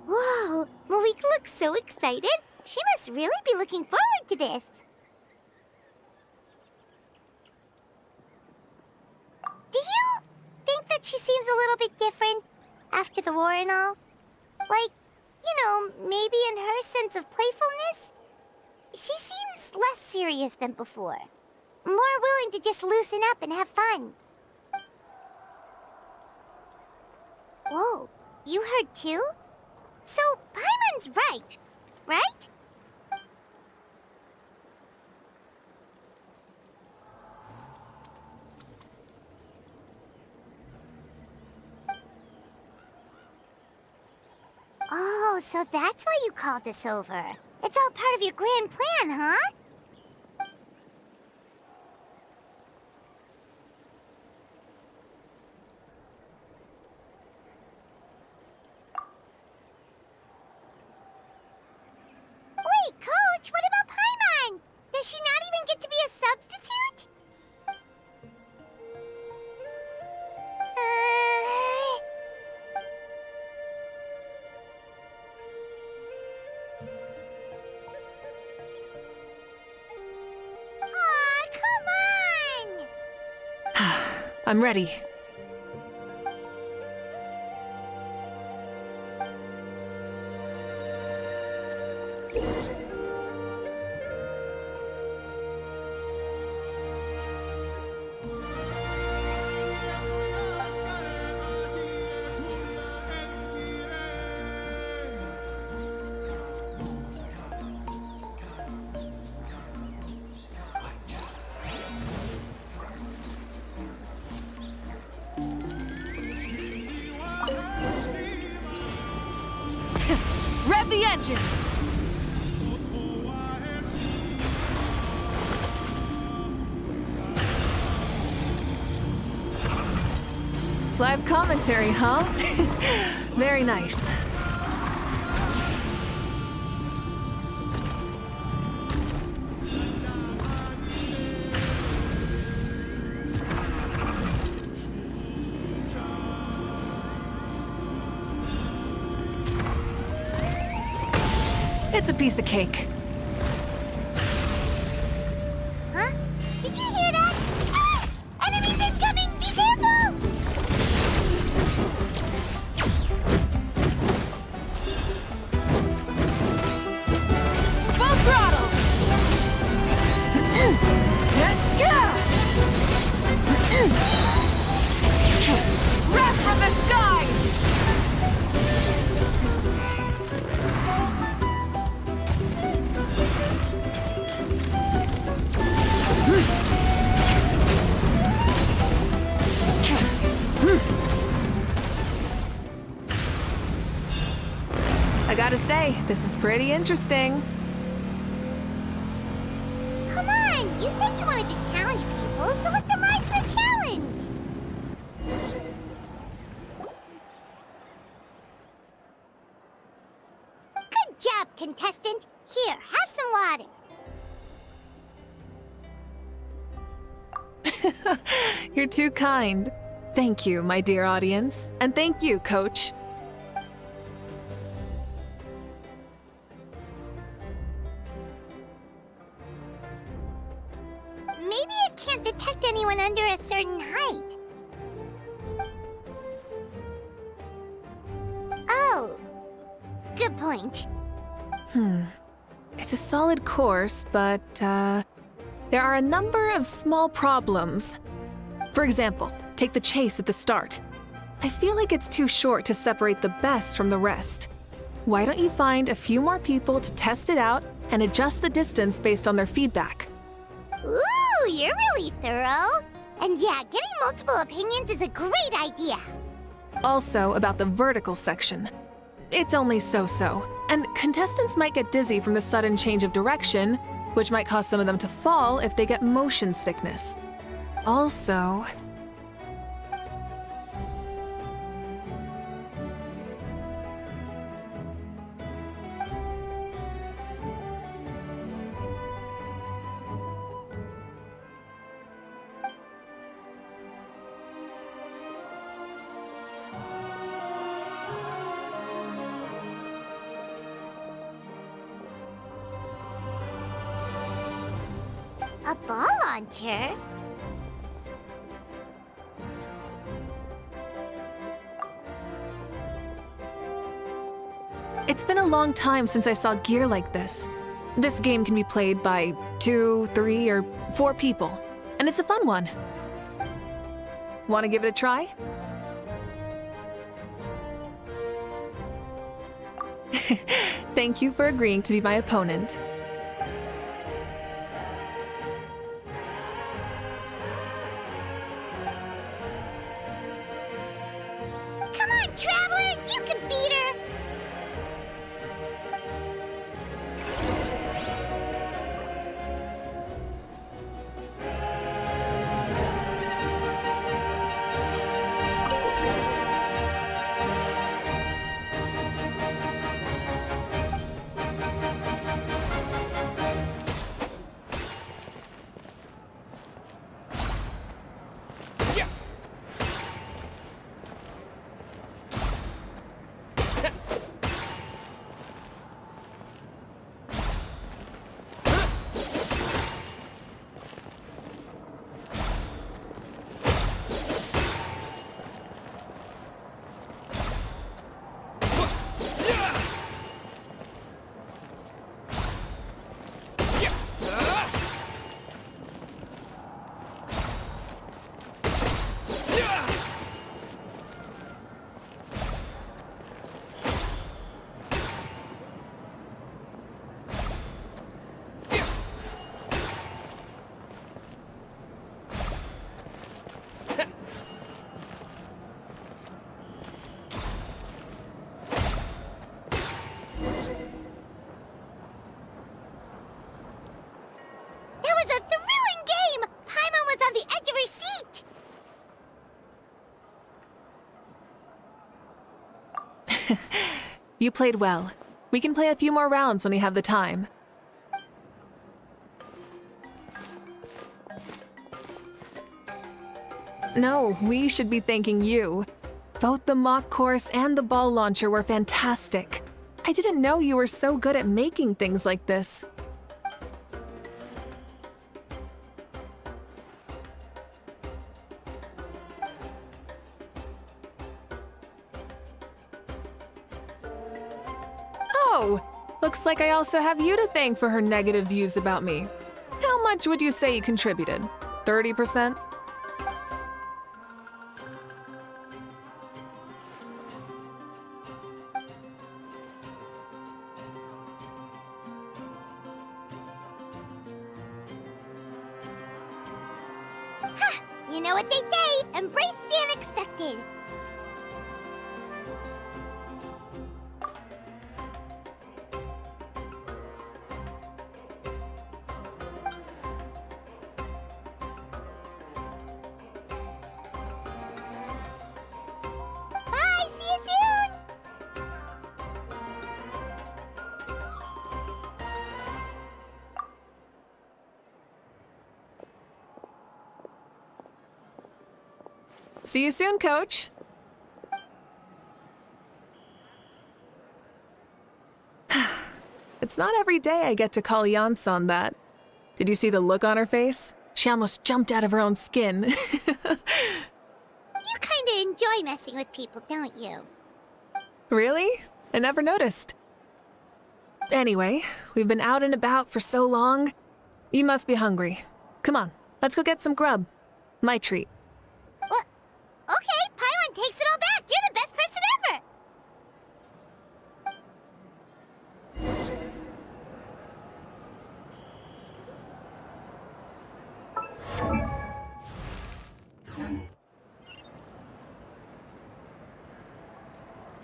Whoa, Mavuika looks so excited. She must really be looking forward to this. Do you think that she seems a little bit different after the war and all? Like, you know, maybe in her sense of playfulness? She seems less serious than before. More willing to just loosen up and have fun. Whoa, you heard too? So, Paimon's right, right? Oh, so that's why you called us over. It's all part of your grand plan, huh? Wait, Coach, what about Paimon? Does she not even get to be a substitute? Aw, come on! I'm ready. Rev the engines! Live commentary, huh? Very nice. It's a piece of cake. Huh? Did you hear that? Ah! Enemies incoming! Be careful! Full throttle! Wrath from the skies! I gotta say, this is pretty interesting. Come on! You said you wanted to challenge people, so let them rise to the challenge! Good job, contestant. Here, have some water. You're too kind. Thank you, my dear audience. And thank you, Coach. Maybe it can't detect anyone under a certain height. Oh, good point. It's a solid course, but, there are a number of small problems. For example, take the chase at the start. I feel like it's too short to separate the best from the rest. Why don't you find a few more people to test it out and adjust the distance based on their feedback? Ooh, you're really thorough. And yeah, getting multiple opinions is a great idea. Also, about the vertical section. It's only so-so, and contestants might get dizzy from the sudden change of direction, which might cause some of them to fall if they get motion sickness. Also... A ball launcher? It's been a long time since I saw gear like this. This game can be played by 2, 3, or 4 people, and it's a fun one. Want to give it a try? Thank you for agreeing to be my opponent. Come on, Traveler! You can beat her! You played well. We can play a few more rounds when we have the time. No, we should be thanking you. Both the mock course and the ball launcher were fantastic. I didn't know you were so good at making things like this. Oh, looks like I also have you to thank for her negative views about me. How much would you say you contributed? 30%? You know what they say, embrace the unexpected. See you soon, Coach. It's not every day I get to call Yansan that. Did you see the look on her face? She almost jumped out of her own skin. You kinda enjoy messing with people, don't you? Really? I never noticed. Anyway, we've been out and about for so long. You must be hungry. Come on, let's go get some grub. My treat. What? Okay, Pylon takes it all back. You're the best person ever.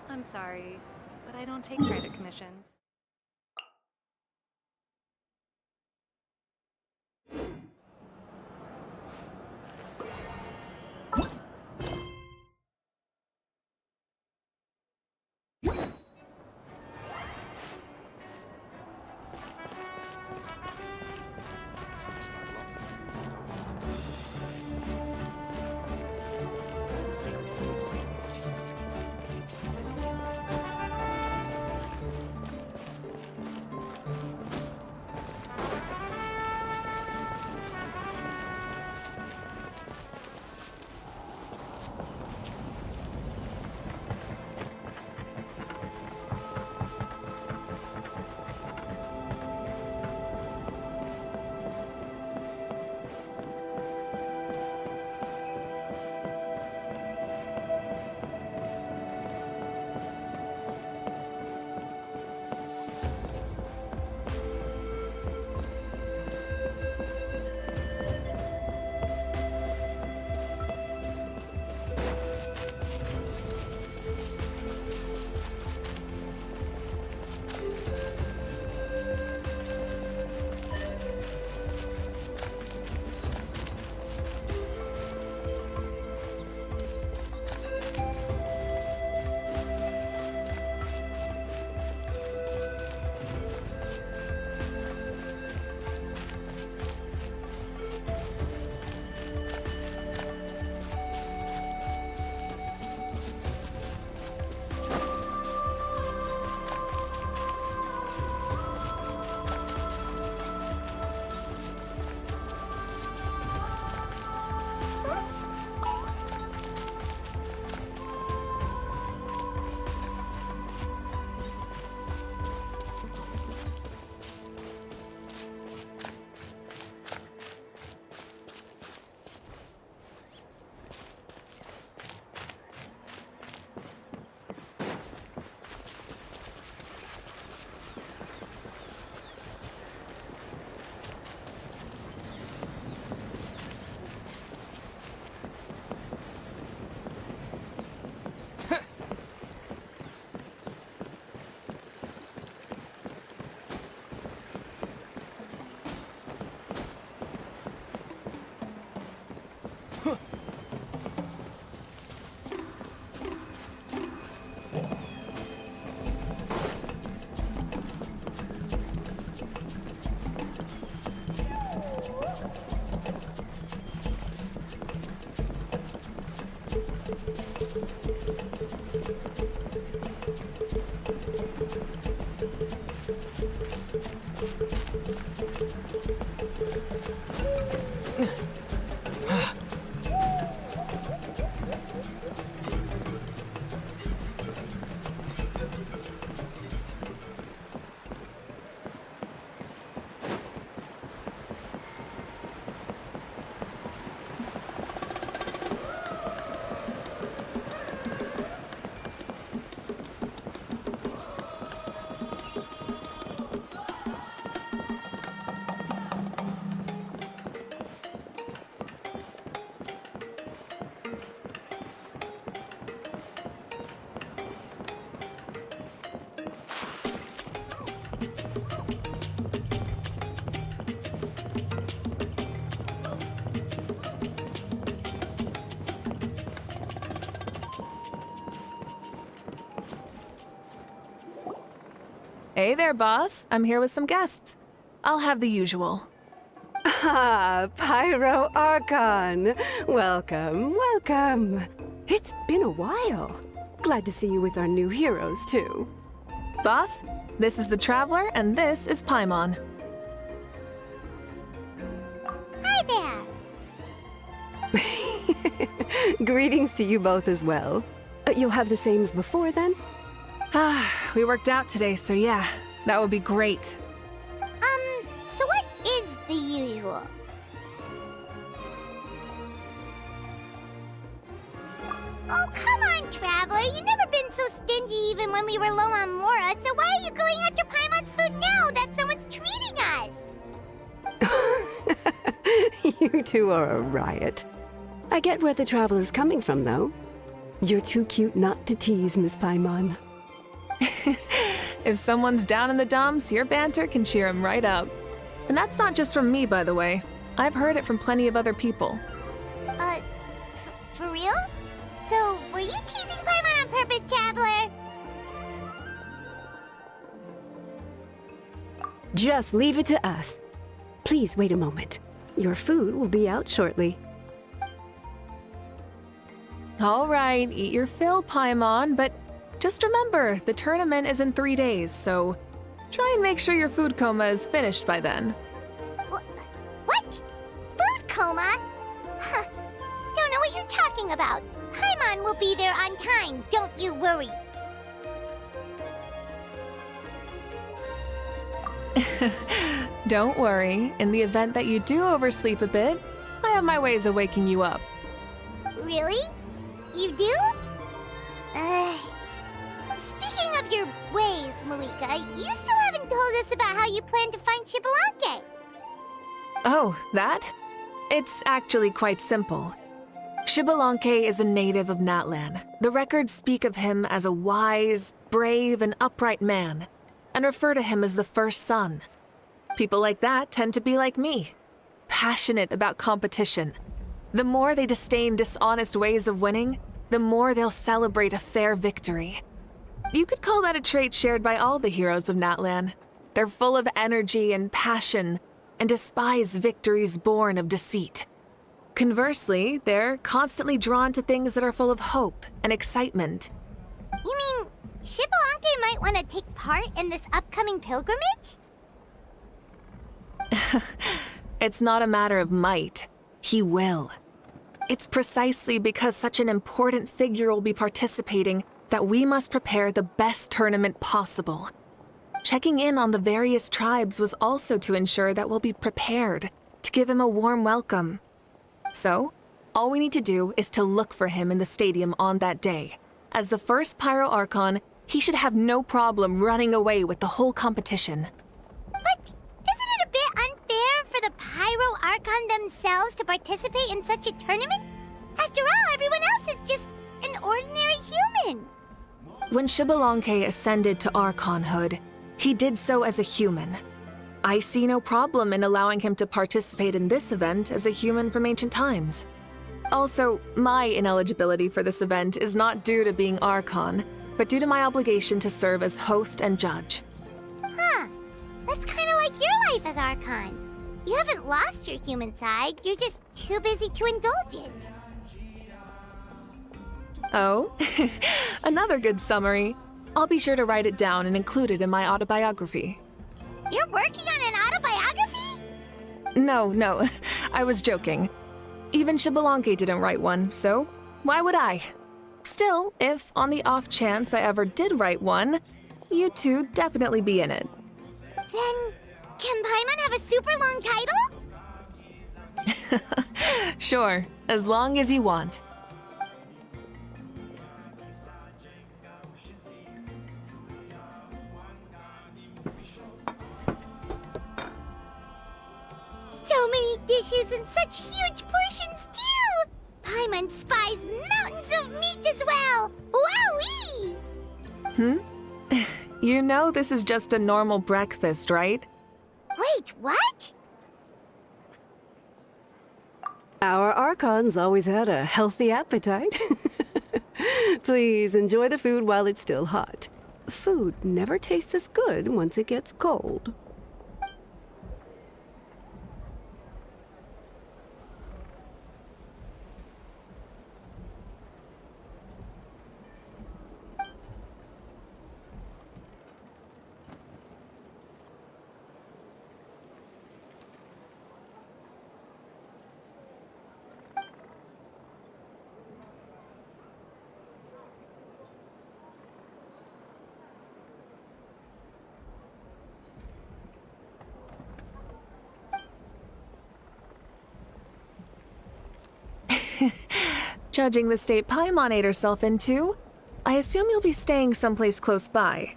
I'm sorry, but I don't take private commissions. Hey there, boss. I'm here with some guests. I'll have the usual. Ah, Pyro Archon. Welcome, welcome. It's been a while. Glad to see you with our new heroes, too. Boss, this is the Traveler, and this is Paimon. Hi there. Greetings to you both as well. You'll have the same as before, then? We worked out today, so yeah, that would be great. So what is the usual? Oh, come on, Traveler. You've never been so stingy even when we were low on Mora, so why are you going after Paimon's food now that someone's treating us? You two are a riot. I get where the Traveler's coming from, though. You're too cute not to tease, Miss Paimon. If someone's down in the dumps, your banter can cheer him right up. And that's not just from me, by the way. I've heard it from plenty of other people. For real? So, were you teasing Paimon on purpose, Traveler? Just leave it to us. Please wait a moment. Your food will be out shortly. All right, eat your fill, Paimon, but just remember, the tournament is in 3 days, so try and make sure your food coma is finished by then. What? Food coma? Huh. Don't know what you're talking about. Paimon will be there on time, don't you worry. Don't worry, in the event that you do oversleep a bit, I have my ways of waking you up. Really? You do? Speaking of your ways, Mavuika, you still haven't told us about how you plan to find Citlali. Oh, that? It's actually quite simple. Citlali is a native of Natlan. The records speak of him as a wise, brave, and upright man, and refer to him as the first son. People like that tend to be like me, passionate about competition. The more they disdain dishonest ways of winning, the more they'll celebrate a fair victory. You could call that a trait shared by all the heroes of Natlan. They're full of energy and passion, and despise victories born of deceit. Conversely, they're constantly drawn to things that are full of hope and excitement. You mean Citlali might want to take part in this upcoming pilgrimage? It's not a matter of might. He will. It's precisely because such an important figure will be participating that we must prepare the best tournament possible. Checking in on the various tribes was also to ensure that we'll be prepared to give him a warm welcome. So, all we need to do is to look for him in the stadium on that day. As the first Pyro Archon, he should have no problem running away with the whole competition. But isn't it a bit unfair for the Pyro Archon themselves to participate in such a tournament? After all, everyone else is just an ordinary human. When Citlali ascended to Archonhood, he did so as a human. I see no problem in allowing him to participate in this event as a human from ancient times. Also, my ineligibility for this event is not due to being Archon, but due to my obligation to serve as host and judge. Huh. That's kind of like your life as Archon. You haven't lost your human side, you're just too busy to indulge it. Oh, another good summary. I'll be sure to write it down and include it in my autobiography. You're working on an autobiography? No, I was joking. Even Citlali didn't write one, so why would I? Still, if on the off chance I ever did write one, you two definitely be in it. Then, can Paimon have a super long title? Sure, as long as you want. So many dishes and such huge portions, too! Paimon spies mountains of meat as well! Wowee! You know this is just a normal breakfast, right? Wait, what? Our Archons always had a healthy appetite. Please enjoy the food while it's still hot. Food never tastes as good once it gets cold. Judging the state Paimon ate herself into, I assume you'll be staying someplace close by.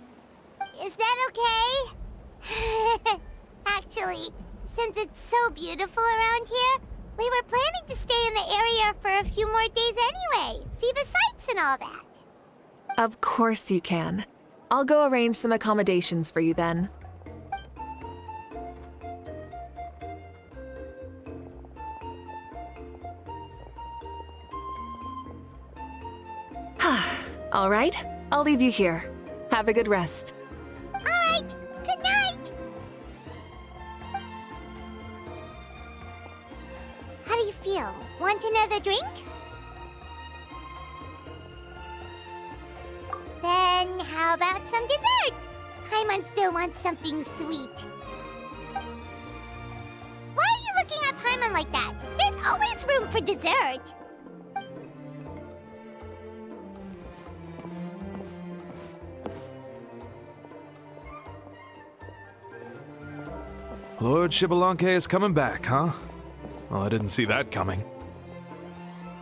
Is that okay? Actually, since it's so beautiful around here, we were planning to stay in the area for a few more days anyway. See the sights and all that. Of course you can. I'll go arrange some accommodations for you then. All right, I'll leave you here. Have a good rest. All right, good night. How do you feel? Want another drink? Then how about some dessert? Paimon still wants something sweet. Why are you looking at Paimon like that? There's always room for dessert. Lord Xbalanque is coming back, huh? Well, I didn't see that coming.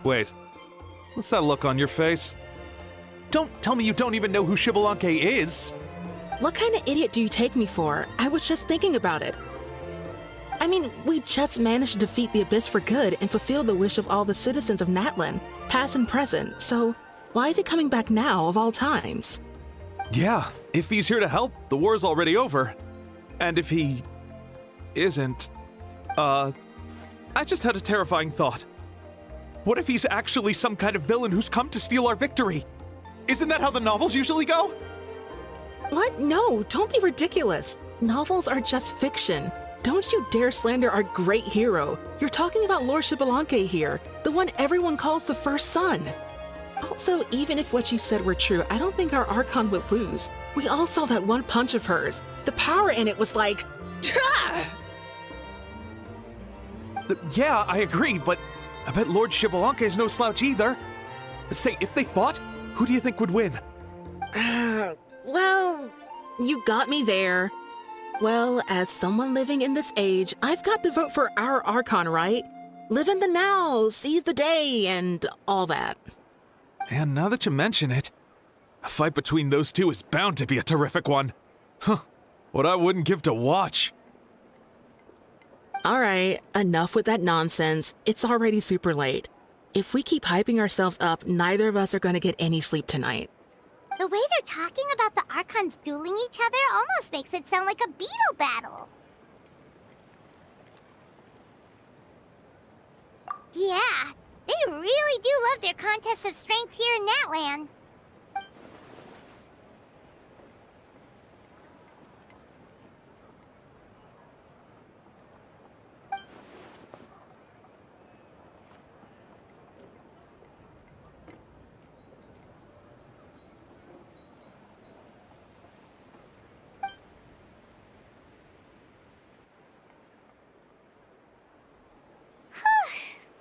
Wait, what's that look on your face? Don't tell me you don't even know who Xbalanque is! What kind of idiot do you take me for? I was just thinking about it. I mean, we just managed to defeat the Abyss for good and fulfill the wish of all the citizens of Natlan, past and present, so why is he coming back now of all times? Yeah, if he's here to help, the war's already over. And if he isn't, I just had a terrifying thought. What if he's actually some kind of villain who's come to steal our victory? Isn't that how the novels usually go? What? No, don't be ridiculous. Novels are just fiction. Don't you dare slander our great hero. You're talking about Lord Xbalanque here, the one everyone calls the first son. Also, even if what you said were true, I don't think our Archon would lose. We all saw that one punch of hers. The power in it was like, Tah! Yeah, I agree, but I bet Lord Xbalanque is no slouch either. Say, if they fought, who do you think would win? Well, you got me there. Well, as someone living in this age, I've got to vote for our Archon, right? Live in the now, seize the day, and all that. And now that you mention it, a fight between those two is bound to be a terrific one. Huh, what I wouldn't give to watch. All right, enough with that nonsense. It's already super late. If we keep hyping ourselves up, neither of us are going to get any sleep tonight. The way they're talking about the Archons dueling each other almost makes it sound like a beetle battle. Yeah, they really do love their contests of strength here in Natlan.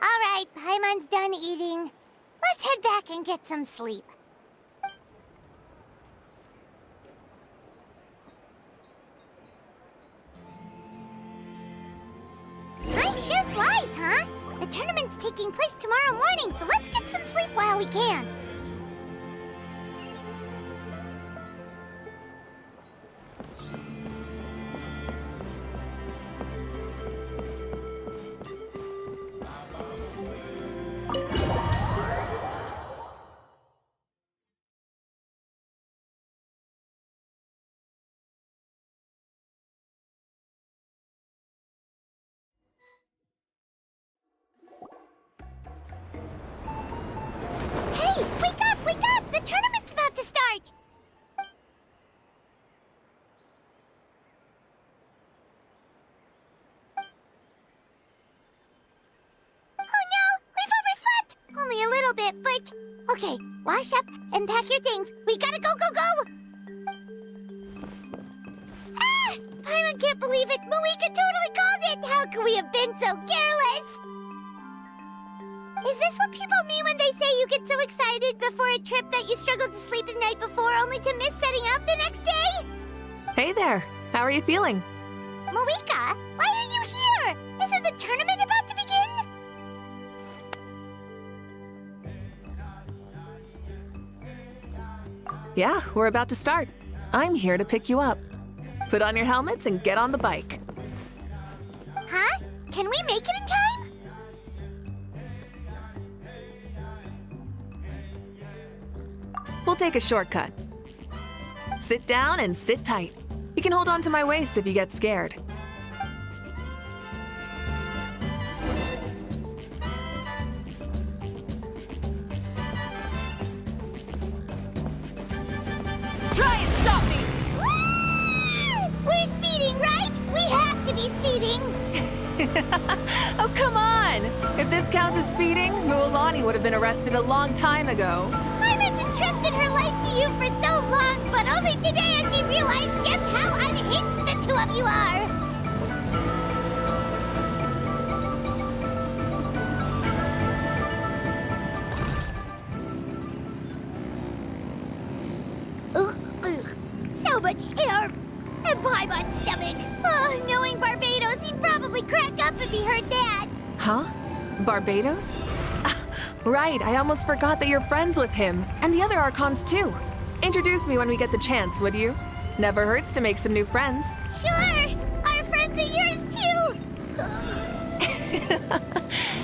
All right, Paimon's done eating. Let's head back and get some sleep. Time sure flies, huh? The tournament's taking place tomorrow morning, so let's get some sleep while we can. Hey, wake up, wake up! The tournament's about to start! Oh no, we've overslept! Only a little bit, but... Okay, wash up and pack your things. We gotta go, go, go! Ah! Paimon can't believe it! Mavuika totally called it! How could we have been so careless? Is this what people mean when they say you get so excited before a trip that you struggled to sleep the night before only to miss setting out the next day? Hey there, how are you feeling? Mavuika, why are you here? Isn't the tournament about to begin? Yeah, we're about to start. I'm here to pick you up. Put on your helmets and get on the bike. Huh? Can we make it in time? We'll take a shortcut. Sit down and sit tight. You can hold on to my waist if you get scared. Try and stop me! We're speeding, right? We have to be speeding! Oh, come on! If this counts as speeding, Mualani would have been arrested a long time ago. Iris entrusted her life to you for so long, but only today has she realized just how unhinged the two of you are! So much air! And Paimon's stomach! Oh, knowing Barbados, he'd probably crack up if he heard that! Huh? Barbados? Right, I almost forgot that you're friends with him, and the other Archons too. Introduce me when we get the chance, would you? Never hurts to make some new friends. Sure! Our friends are yours too!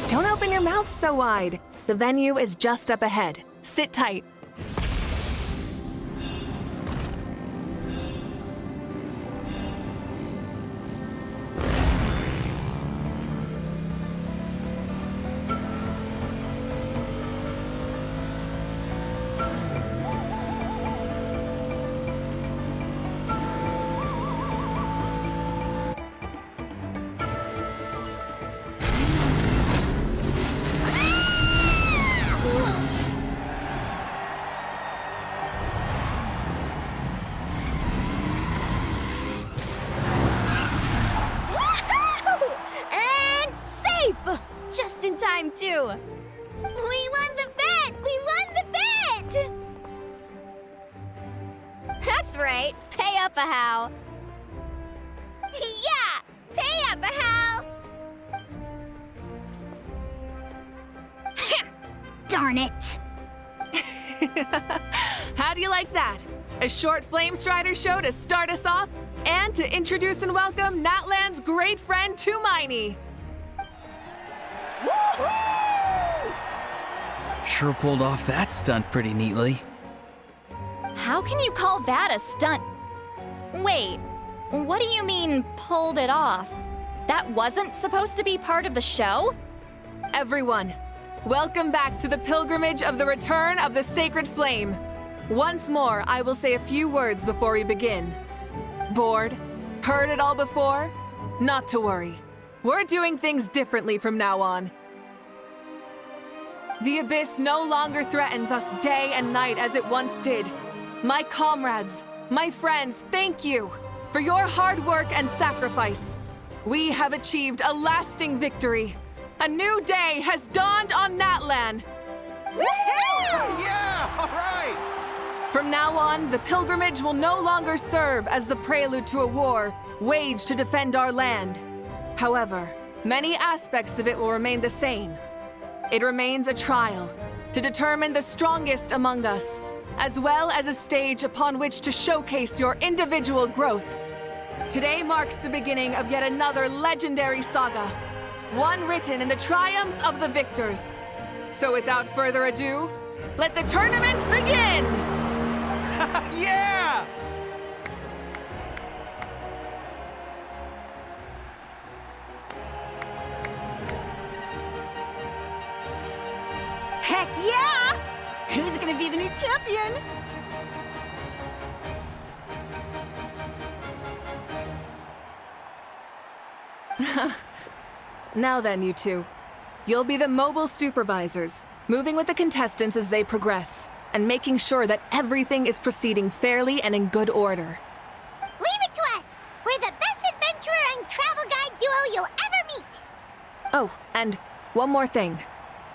Don't open your mouth so wide. The venue is just up ahead. Sit tight. Too. We won the bet! We won the bet! That's right. Pay up a how. Yeah! Pay up a how! Darn it! How do you like that? A short Flame Strider show to start us off, and to introduce and welcome Natlan's great friend Tumaini. Sure pulled off that stunt pretty neatly. How can you call that a stunt? Wait, what do you mean, pulled it off? That wasn't supposed to be part of the show? Everyone, welcome back to the pilgrimage of the return of the Sacred Flame. Once more, I will say a few words before we begin. Bored? Heard it all before? Not to worry. We're doing things differently from now on. The Abyss no longer threatens us day and night as it once did. My comrades, my friends, thank you for your hard work and sacrifice. We have achieved a lasting victory. A new day has dawned on Natlan. Yeah! All right! From now on, the pilgrimage will no longer serve as the prelude to a war waged to defend our land. However, many aspects of it will remain the same. It remains a trial to determine the strongest among us, as well as a stage upon which to showcase your individual growth. Today marks the beginning of yet another legendary saga, one written in the triumphs of the victors. So without further ado, let the tournament begin! Yeah! Heck yeah! Who's gonna be the new champion? Now then, you two. You'll be the mobile supervisors, moving with the contestants as they progress, and making sure that everything is proceeding fairly and in good order. Leave it to us! We're the best adventurer and travel guide duo you'll ever meet! Oh, and one more thing.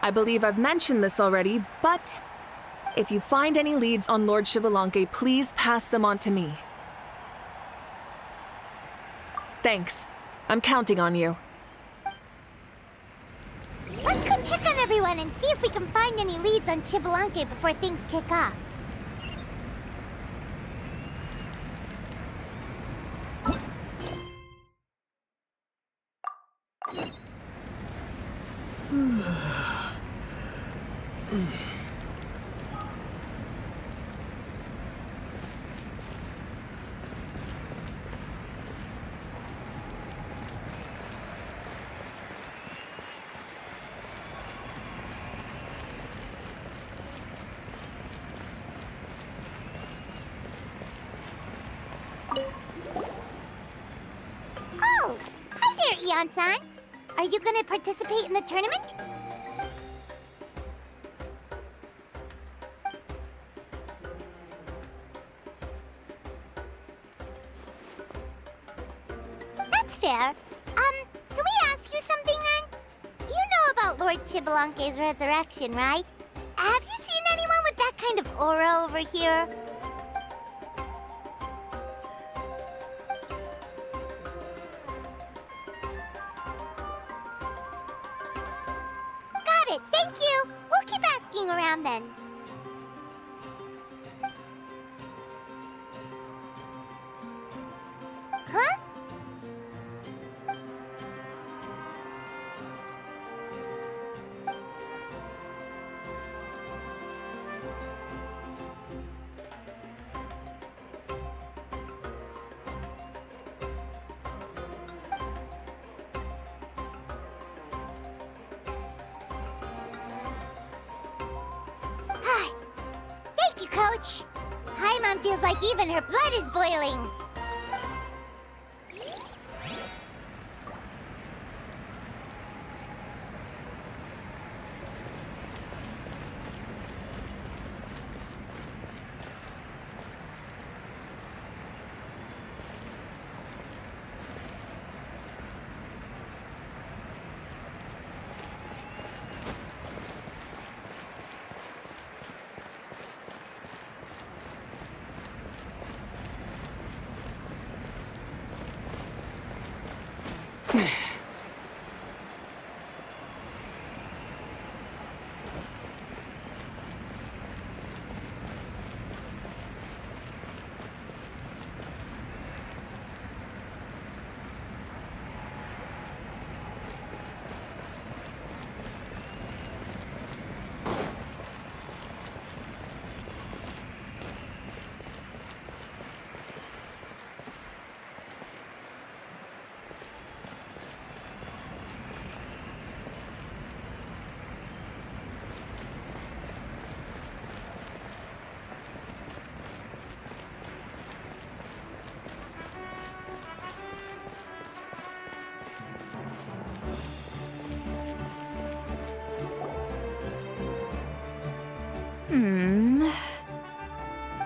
I believe I've mentioned this already, but if you find any leads on Lord Xbalanque, please pass them on to me. Thanks. I'm counting on you. Let's go check on everyone and see if we can find any leads on Xbalanque before things kick off. Oh, hi there, Eon-san. Are you gonna participate in the tournament? That's fair. Can we ask you something then? You know about Lord Xbalanque's resurrection, right? Have you seen anyone with that kind of aura over here? Got it, thank you. We'll keep asking around then. Huh? Thank you, Coach. Paimon feels like even her blood is boiling.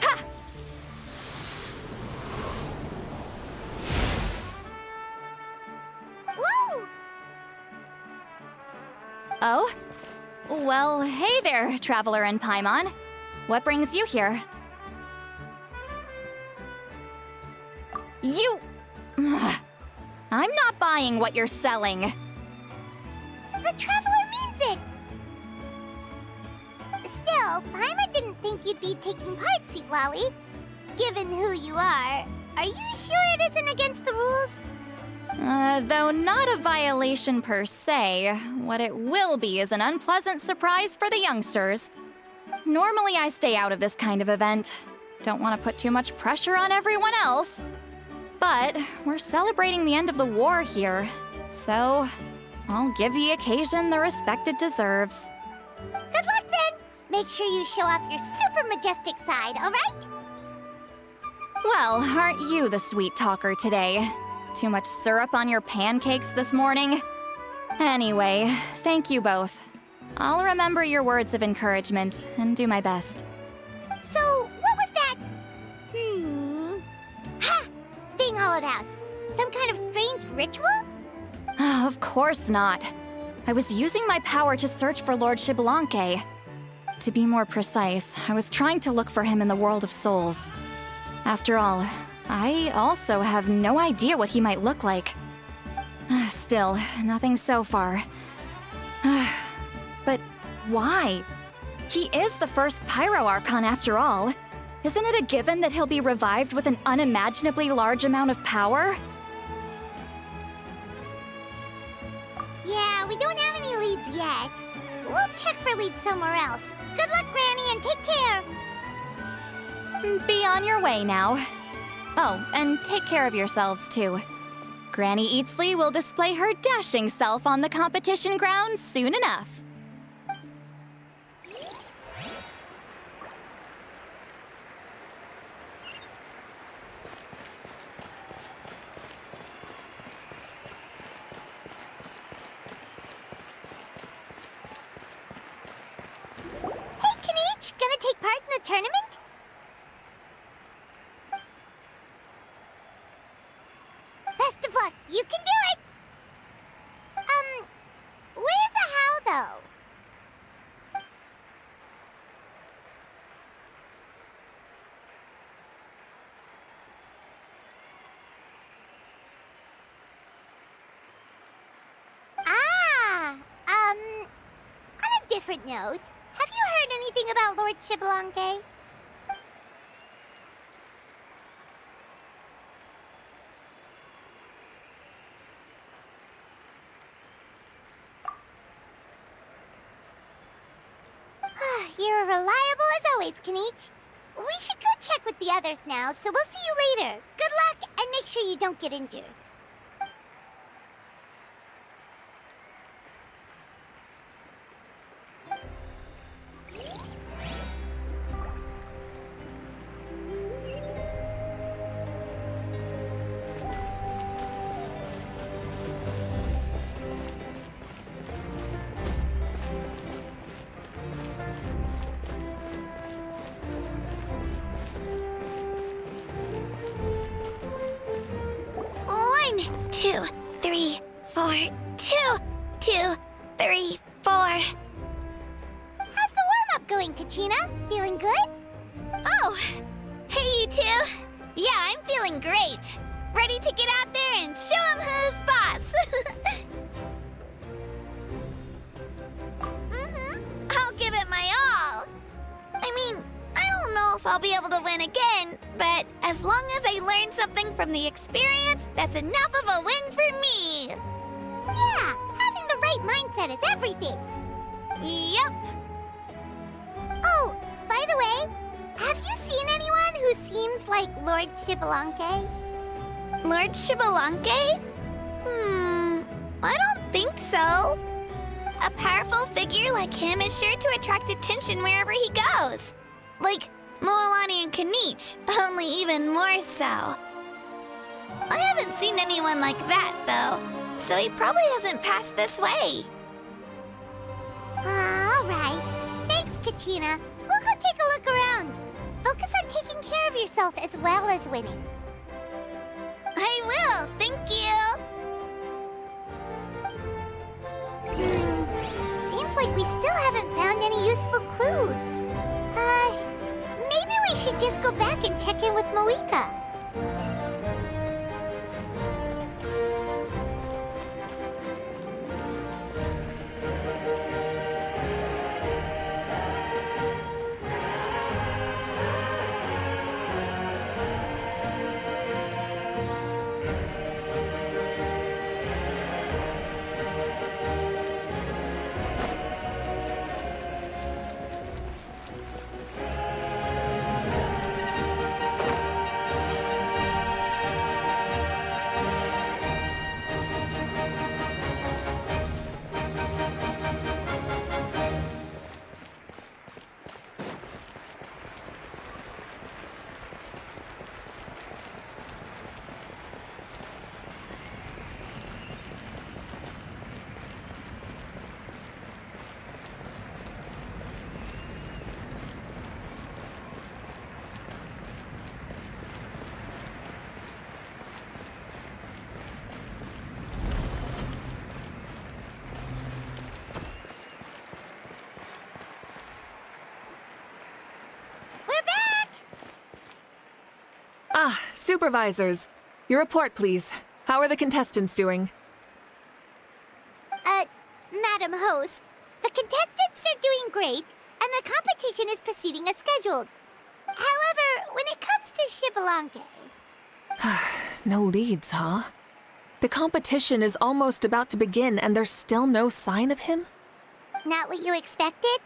Ha! Woo! Oh? Well, hey there, Traveler and Paimon. What brings you here? You... I'm not buying what you're selling. The Traveler means it! Still, Paimon didn't think you'd be taking part, Citlali. Given who you are you sure it isn't against the rules? Though not a violation per se, what it will be is an unpleasant surprise for the youngsters. Normally I stay out of this kind of event. Don't want to put too much pressure on everyone else. But we're celebrating the end of the war here, so I'll give the occasion the respect it deserves. Good luck then! Make sure you show off your super majestic side, alright? Well, aren't you the sweet talker today? Too much syrup on your pancakes this morning? Anyway, thank you both. I'll remember your words of encouragement and do my best. So, what was that? Ha! Thing all about? Some kind of strange ritual? Of course not. I was using my power to search for Lord Xbalanque. To be more precise, I was trying to look for him in the world of souls. After all, I also have no idea what he might look like. Still, nothing so far. But why? He is the first Pyro Archon after all. Isn't it a given that he'll be revived with an unimaginably large amount of power? Yeah, we don't have any leads yet. We'll check for leads somewhere else. Good luck, Granny, and take care! Be on your way now. Oh, and take care of yourselves, too. Granny Eatsley will display her dashing self on the competition grounds soon enough. Hey, Kanich! Gonna take part in the tournament? Best of luck! You can do it! Where's the how, though? On a different note, have you heard anything about Lord Xbalanque? You're reliable as always, Kanich. We should go check with the others now, so we'll see you later. Good luck, and make sure you don't get injured. One, 2, 3, 4, 2, 2, 3, 4. How's the warm-up going, Kachina? Feeling good? Oh, hey you two. Yeah, I'm feeling great. Ready to get out there and show 'em who's boss. I'll give it my all. I mean, I don't know if I'll be able to win again, but as long as I learn something from the experience, that's enough of a win for me. Yeah, having the right mindset is everything. Yep. Oh, by the way, have you seen anyone who seems like Lord Xbalanque? Lord Xbalanque? I don't think so. A powerful figure like him is sure to attract attention wherever he goes. Like Moalani and Kanich, only even more so. I haven't seen anyone like that, though, so he probably hasn't passed this way. All right. Thanks, Kachina. We'll go take a look around. Focus on taking care of yourself as well as winning. I will, thank you. Seems like we still haven't found any useful clues. Maybe we should just go back and check in with Mavuika. Supervisors, your report, please. How are the contestants doing? Madam Host, the contestants are doing great, and the competition is proceeding as scheduled. However, when it comes to Xbalanque... No leads, huh? The competition is almost about to begin, and there's still no sign of him? Not what you expected?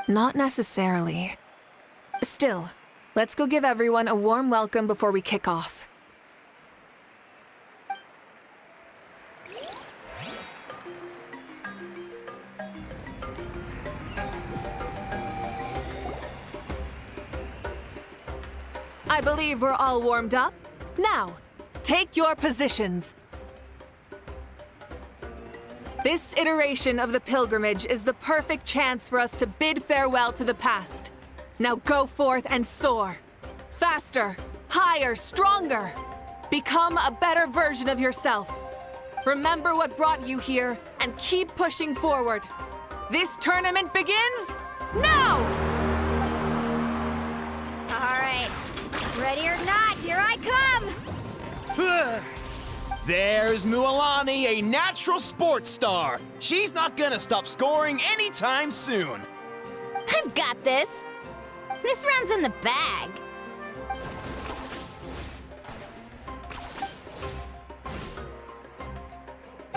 Not necessarily. Still, let's go give everyone a warm welcome before we kick off. I believe we're all warmed up. Now, take your positions. This iteration of the pilgrimage is the perfect chance for us to bid farewell to the past. Now go forth and soar. Faster, higher, stronger. Become a better version of yourself. Remember what brought you here and keep pushing forward. This tournament begins now! All right. Ready or not, here I come! There's Mualani, a natural sports star. She's not gonna stop scoring anytime soon. I've got this. This round's in the bag.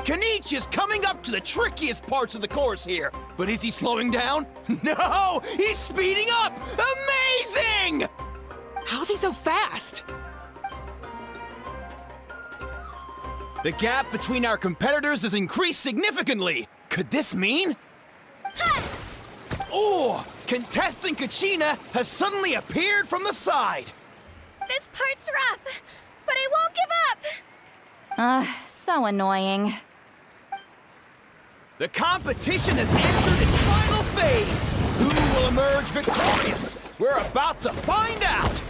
Kenichi is coming up to the trickiest parts of the course here. But is he slowing down? No! He's speeding up! Amazing! How's he so fast? The gap between our competitors has increased significantly. Could this mean? Oh! Contestant Kachina has suddenly appeared from the side. This part's rough, but I won't give up. So annoying. The competition has entered its final phase. Who will emerge victorious? We're about to find out.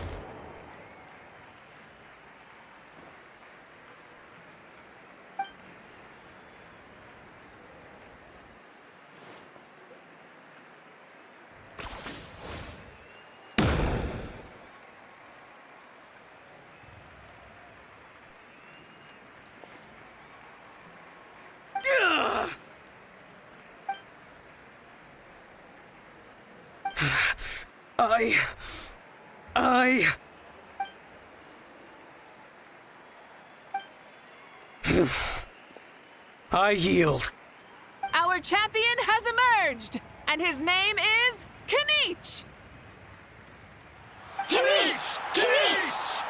I yield. Our champion has emerged, and his name is Kenichi! Kenichi! Kenichi!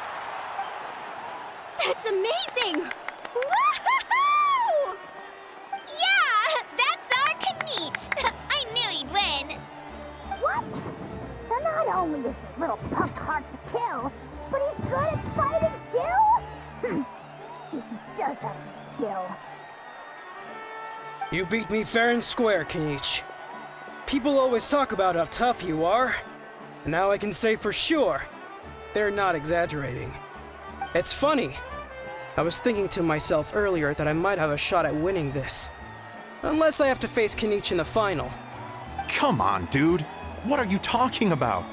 That's amazing! Woohoo! Yeah, that's our Kenichi. I knew he'd win. What? So not only is this little punk hard to kill, but he's good at fighting too? He does have skill. You beat me fair and square, Kenichi. People always talk about how tough you are. Now I can say for sure, they're not exaggerating. It's funny. I was thinking to myself earlier that I might have a shot at winning this. Unless I have to face Kenichi in the final. Come on, dude. What are you talking about?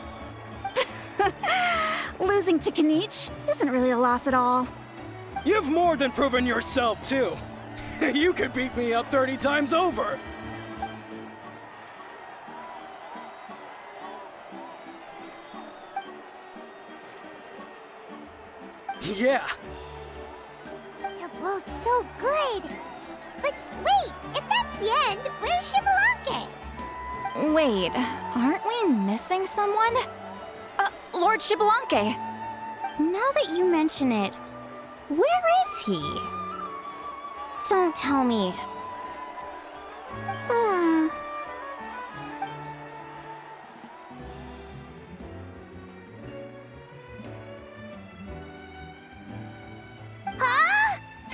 Losing to Kenichi isn't really a loss at all. You've more than proven yourself, too. You could beat me up 30 times over. Yeah. You're both so good. But wait, if that's the end, where's Shibalake? Wait, aren't we missing someone? Lord Shibalanke. Now that you mention it, where is he? Don't tell me. Huh?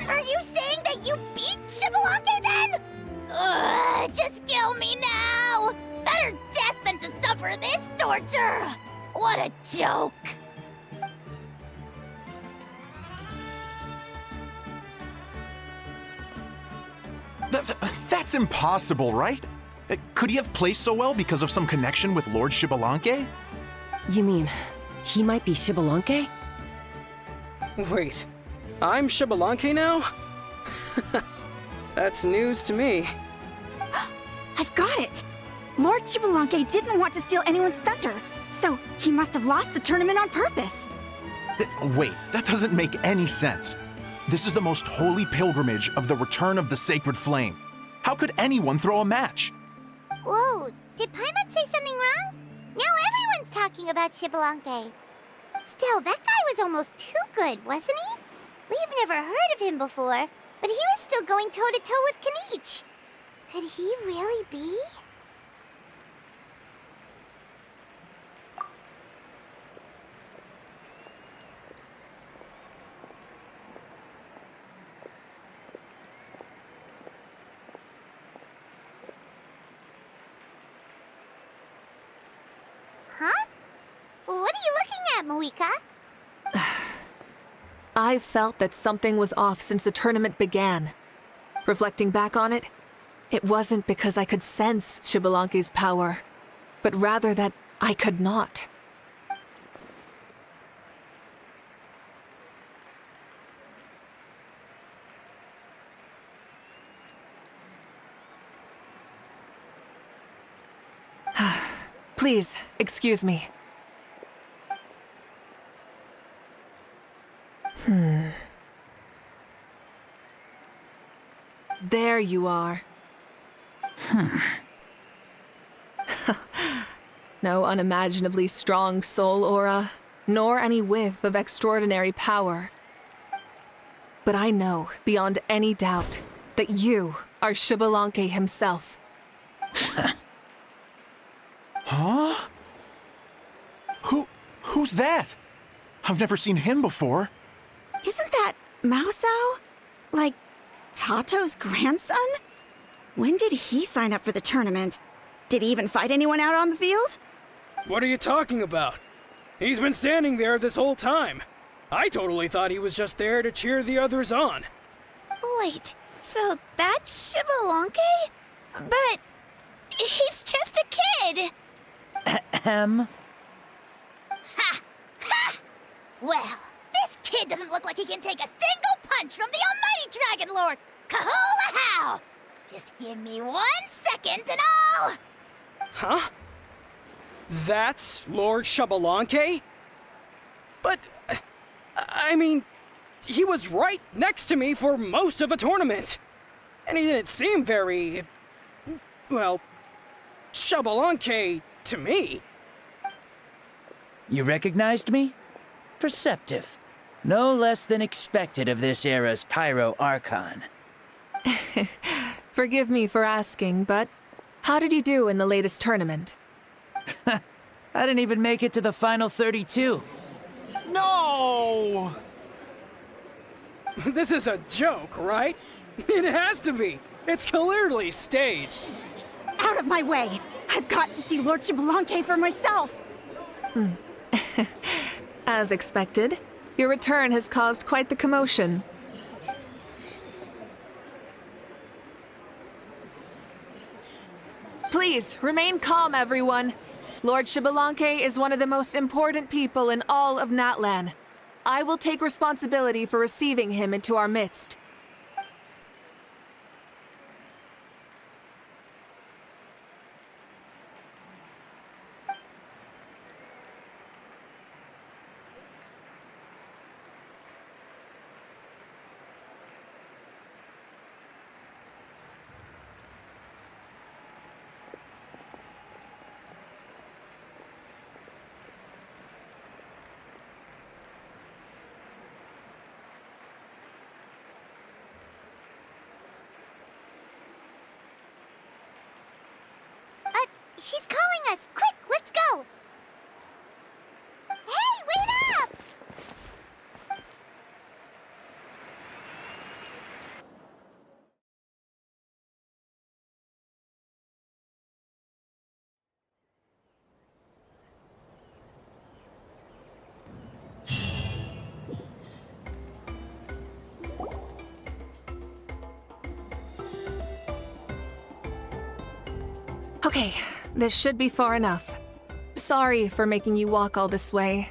Are you saying that you beat Shibalake then? Ugh, just kill me now! Better death than to suffer this torture! What a joke! That's impossible, right? Could he have placed so well because of some connection with Lord Shibalanke? You mean, he might be Shibalanke? Wait, I'm Shibalanke now? That's news to me. I've got it! Lord Shibalanke didn't want to steal anyone's thunder, so he must have lost the tournament on purpose. Wait, that doesn't make any sense. This is the most holy pilgrimage of the return of the sacred flame. How could anyone throw a match? Whoa, did Paimon say something wrong? Now everyone's talking about Xbalanque. Still, that guy was almost too good, wasn't he? We've never heard of him before, but he was still going toe-to-toe with Knight. Could he really be? Huh? What are you looking at, Mavuika? I felt that something was off since the tournament began. Reflecting back on it, it wasn't because I could sense Xbalanque's power, but rather that I could not. Please, excuse me. There you are. No unimaginably strong soul aura, nor any whiff of extraordinary power. But I know, beyond any doubt, that you are Xbalanque himself. Huh? Who's that? I've never seen him before. Isn't that Mauso? Like, Tato's grandson? When did he sign up for the tournament? Did he even fight anyone out on the field? What are you talking about? He's been standing there this whole time. I totally thought he was just there to cheer the others on. Wait, so that's Xbalanque? But he's just a kid. Ahem. Ha! Ha! Well, this kid doesn't look like he can take a single punch from the almighty Dragon Lord! Kahola how! Just give me 1 second and I'll... Huh? That's Lord Xbalanque? But, I mean, he was right next to me for most of the tournament. And he didn't seem very... well, Xbalanque to me. You recognized me? Perceptive. No less than expected of this era's Pyro Archon. Forgive me for asking, but how did you do in the latest tournament? I didn't even make it to the final 32. No! This is a joke, right? It has to be. It's clearly staged. Out of my way! I've got to see Lord Xbalanque for myself! As expected, your return has caused quite the commotion. Please, remain calm, everyone. Lord Xbalanque is one of the most important people in all of Natlan. I will take responsibility for receiving him into our midst. She's calling us! Quick, let's go! Hey, wait up! Okay, this should be far enough. Sorry for making you walk all this way.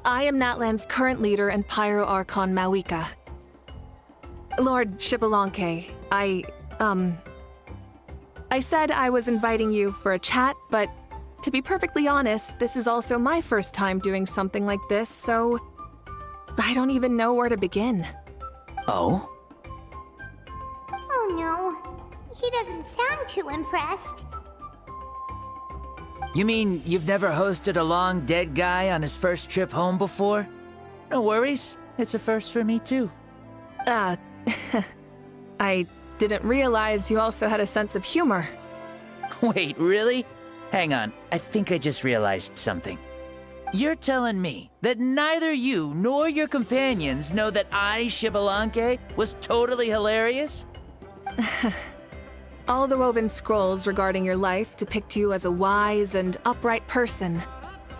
I am Natlan's current leader and Pyro Archon Mavuika. Lord Xbalanque, I said I was inviting you for a chat, but to be perfectly honest, this is also my first time doing something like this, so I don't even know where to begin. Oh? Oh no, he doesn't sound too impressed. You mean you've never hosted a long dead guy on his first trip home before? No worries, it's a first for me too. I didn't realize you also had a sense of humor. Wait, really? Hang on, I think I just realized something. You're telling me that neither you nor your companions know that I, Xbalanque, was totally hilarious? All the woven scrolls regarding your life depict you as a wise and upright person.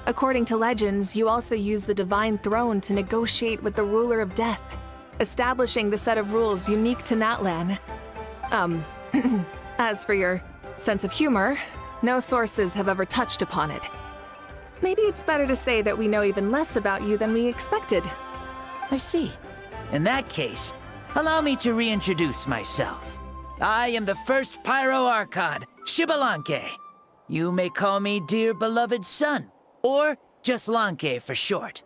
According to legends, you also use the Divine Throne to negotiate with the Ruler of Death, establishing the set of rules unique to Natlan. As for your sense of humor, no sources have ever touched upon it. Maybe it's better to say that we know even less about you than we expected. I see. In that case, allow me to reintroduce myself. I am the first Pyro Archon, Xbalanque. You may call me dear beloved son, or just Lanque for short.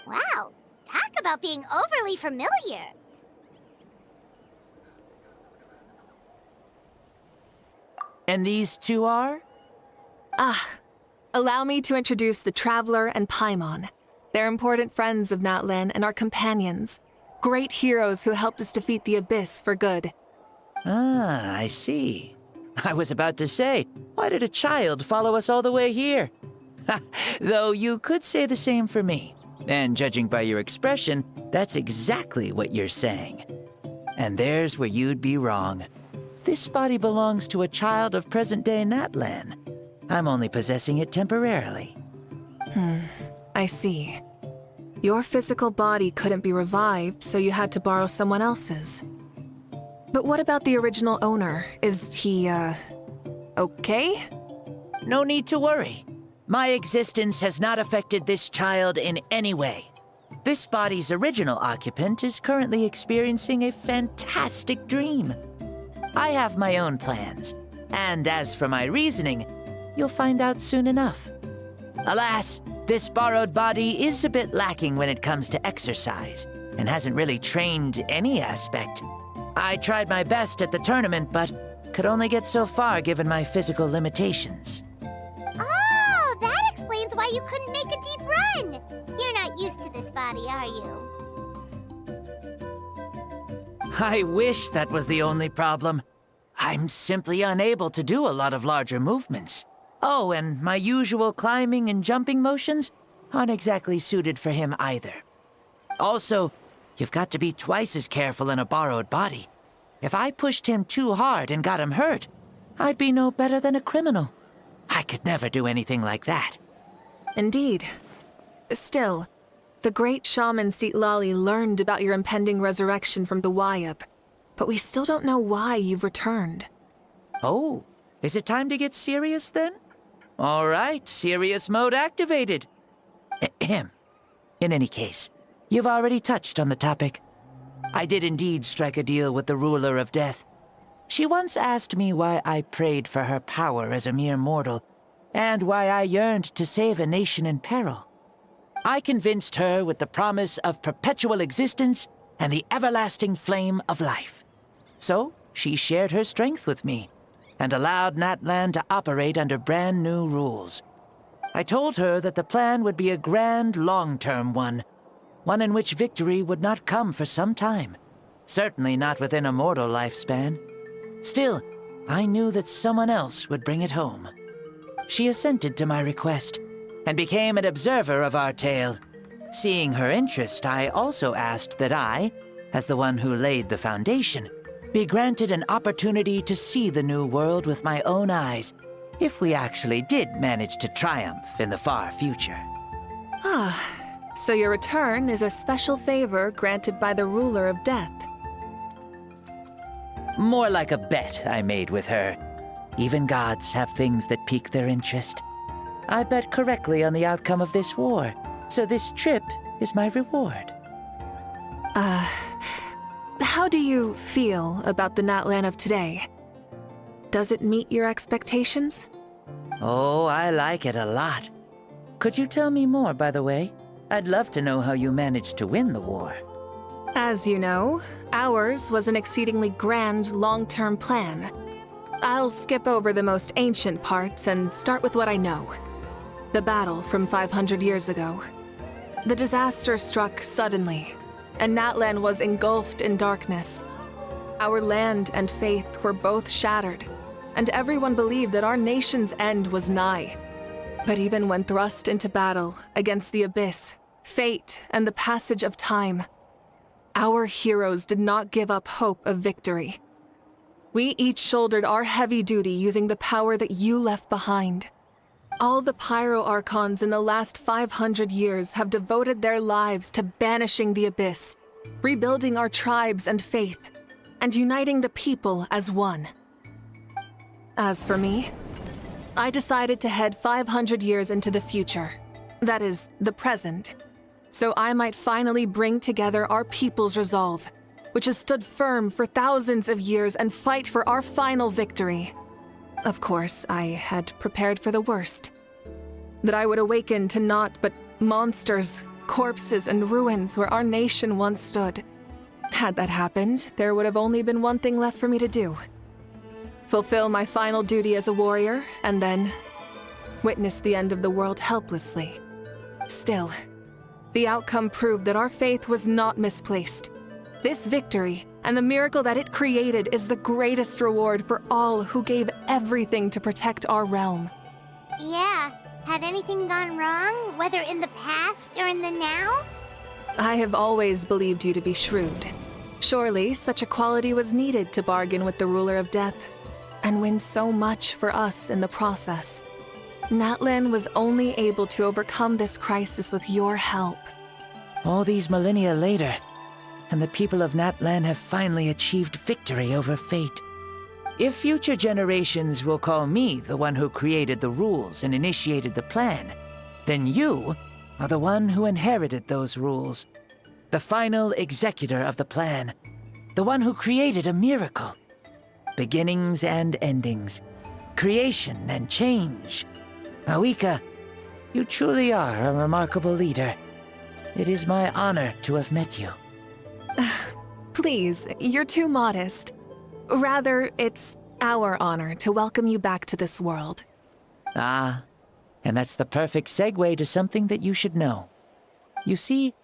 Wow, talk about being overly familiar. And these two are? Allow me to introduce the Traveler and Paimon. They're important friends of Natlan and our companions. Great heroes who helped us defeat the Abyss for good. Ah, I see. I was about to say, why did a child follow us all the way here? Though you could say the same for me. And judging by your expression, that's exactly what you're saying. And there's where you'd be wrong. This body belongs to a child of present-day Natlan. I'm only possessing it temporarily. I see. Your physical body couldn't be revived, so you had to borrow someone else's. But what about the original owner? Is he, okay? No need to worry. My existence has not affected this child in any way. This body's original occupant is currently experiencing a fantastic dream. I have my own plans, and as for my reasoning, you'll find out soon enough. Alas, this borrowed body is a bit lacking when it comes to exercise, and hasn't really trained any aspect. I tried my best at the tournament, but could only get so far given my physical limitations. Oh, that explains why you couldn't make a deep run. You're not used to this body, are you? I wish that was the only problem. I'm simply unable to do a lot of larger movements. Oh, and my usual climbing and jumping motions aren't exactly suited for him either. Also, you've got to be twice as careful in a borrowed body. If I pushed him too hard and got him hurt, I'd be no better than a criminal. I could never do anything like that. Indeed. Still, the great shaman Citlali learned about your impending resurrection from the Wayup, but we still don't know why you've returned. Oh, is it time to get serious then? All right, serious mode activated. Ahem. In any case, you've already touched on the topic. I did indeed strike a deal with the Ruler of Death. She once asked me why I prayed for her power as a mere mortal, and why I yearned to save a nation in peril. I convinced her with the promise of perpetual existence and the everlasting flame of life. So, she shared her strength with me, and allowed Natlan to operate under brand new rules. I told her that the plan would be a grand, long-term one in which victory would not come for some time, certainly not within a mortal lifespan. Still, I knew that someone else would bring it home. She assented to my request, and became an observer of our tale. Seeing her interest, I also asked that I, as the one who laid the foundation, be granted an opportunity to see the new world with my own eyes, if we actually did manage to triumph in the far future. So your return is a special favor granted by the Ruler of Death. More like a bet I made with her. Even gods have things that pique their interest. I bet correctly on the outcome of this war, so this trip is my reward. How do you feel about the Natlan of today? Does it meet your expectations? Oh, I like it a lot. Could you tell me more, by the way? I'd love to know how you managed to win the war. As you know, ours was an exceedingly grand, long-term plan. I'll skip over the most ancient parts and start with what I know. The battle from 500 years ago. The disaster struck suddenly, and Natlan was engulfed in darkness. Our land and faith were both shattered, and everyone believed that our nation's end was nigh. But even when thrust into battle against the abyss, fate, and the passage of time, our heroes did not give up hope of victory. We each shouldered our heavy duty using the power that you left behind. All the Pyro Archons in the last 500 years have devoted their lives to banishing the abyss, rebuilding our tribes and faith, and uniting the people as one. As for me, I decided to head 500 years into the future, that is, the present, so I might finally bring together our people's resolve, which has stood firm for thousands of years, and fight for our final victory. Of course, I had prepared for the worst. That I would awaken to naught but monsters, corpses, and ruins where our nation once stood. Had that happened, there would have only been one thing left for me to do. Fulfill my final duty as a warrior, and then witness the end of the world helplessly. Still, the outcome proved that our faith was not misplaced. This victory, and the miracle that it created, is the greatest reward for all who gave everything to protect our realm. Yeah, had anything gone wrong, whether in the past or in the now? I have always believed you to be shrewd. Surely, such a quality was needed to bargain with the ruler of death, and win so much for us in the process. Natlan was only able to overcome this crisis with your help. All these millennia later, and the people of Natlan have finally achieved victory over fate. If future generations will call me the one who created the rules and initiated the plan, then you are the one who inherited those rules. The final executor of the plan. The one who created a miracle. Beginnings and endings. Creation and change. Mavuika, you truly are a remarkable leader. It is my honor to have met you. Please, you're too modest. Rather, it's our honor to welcome you back to this world. Ah, and that's the perfect segue to something that you should know. You see,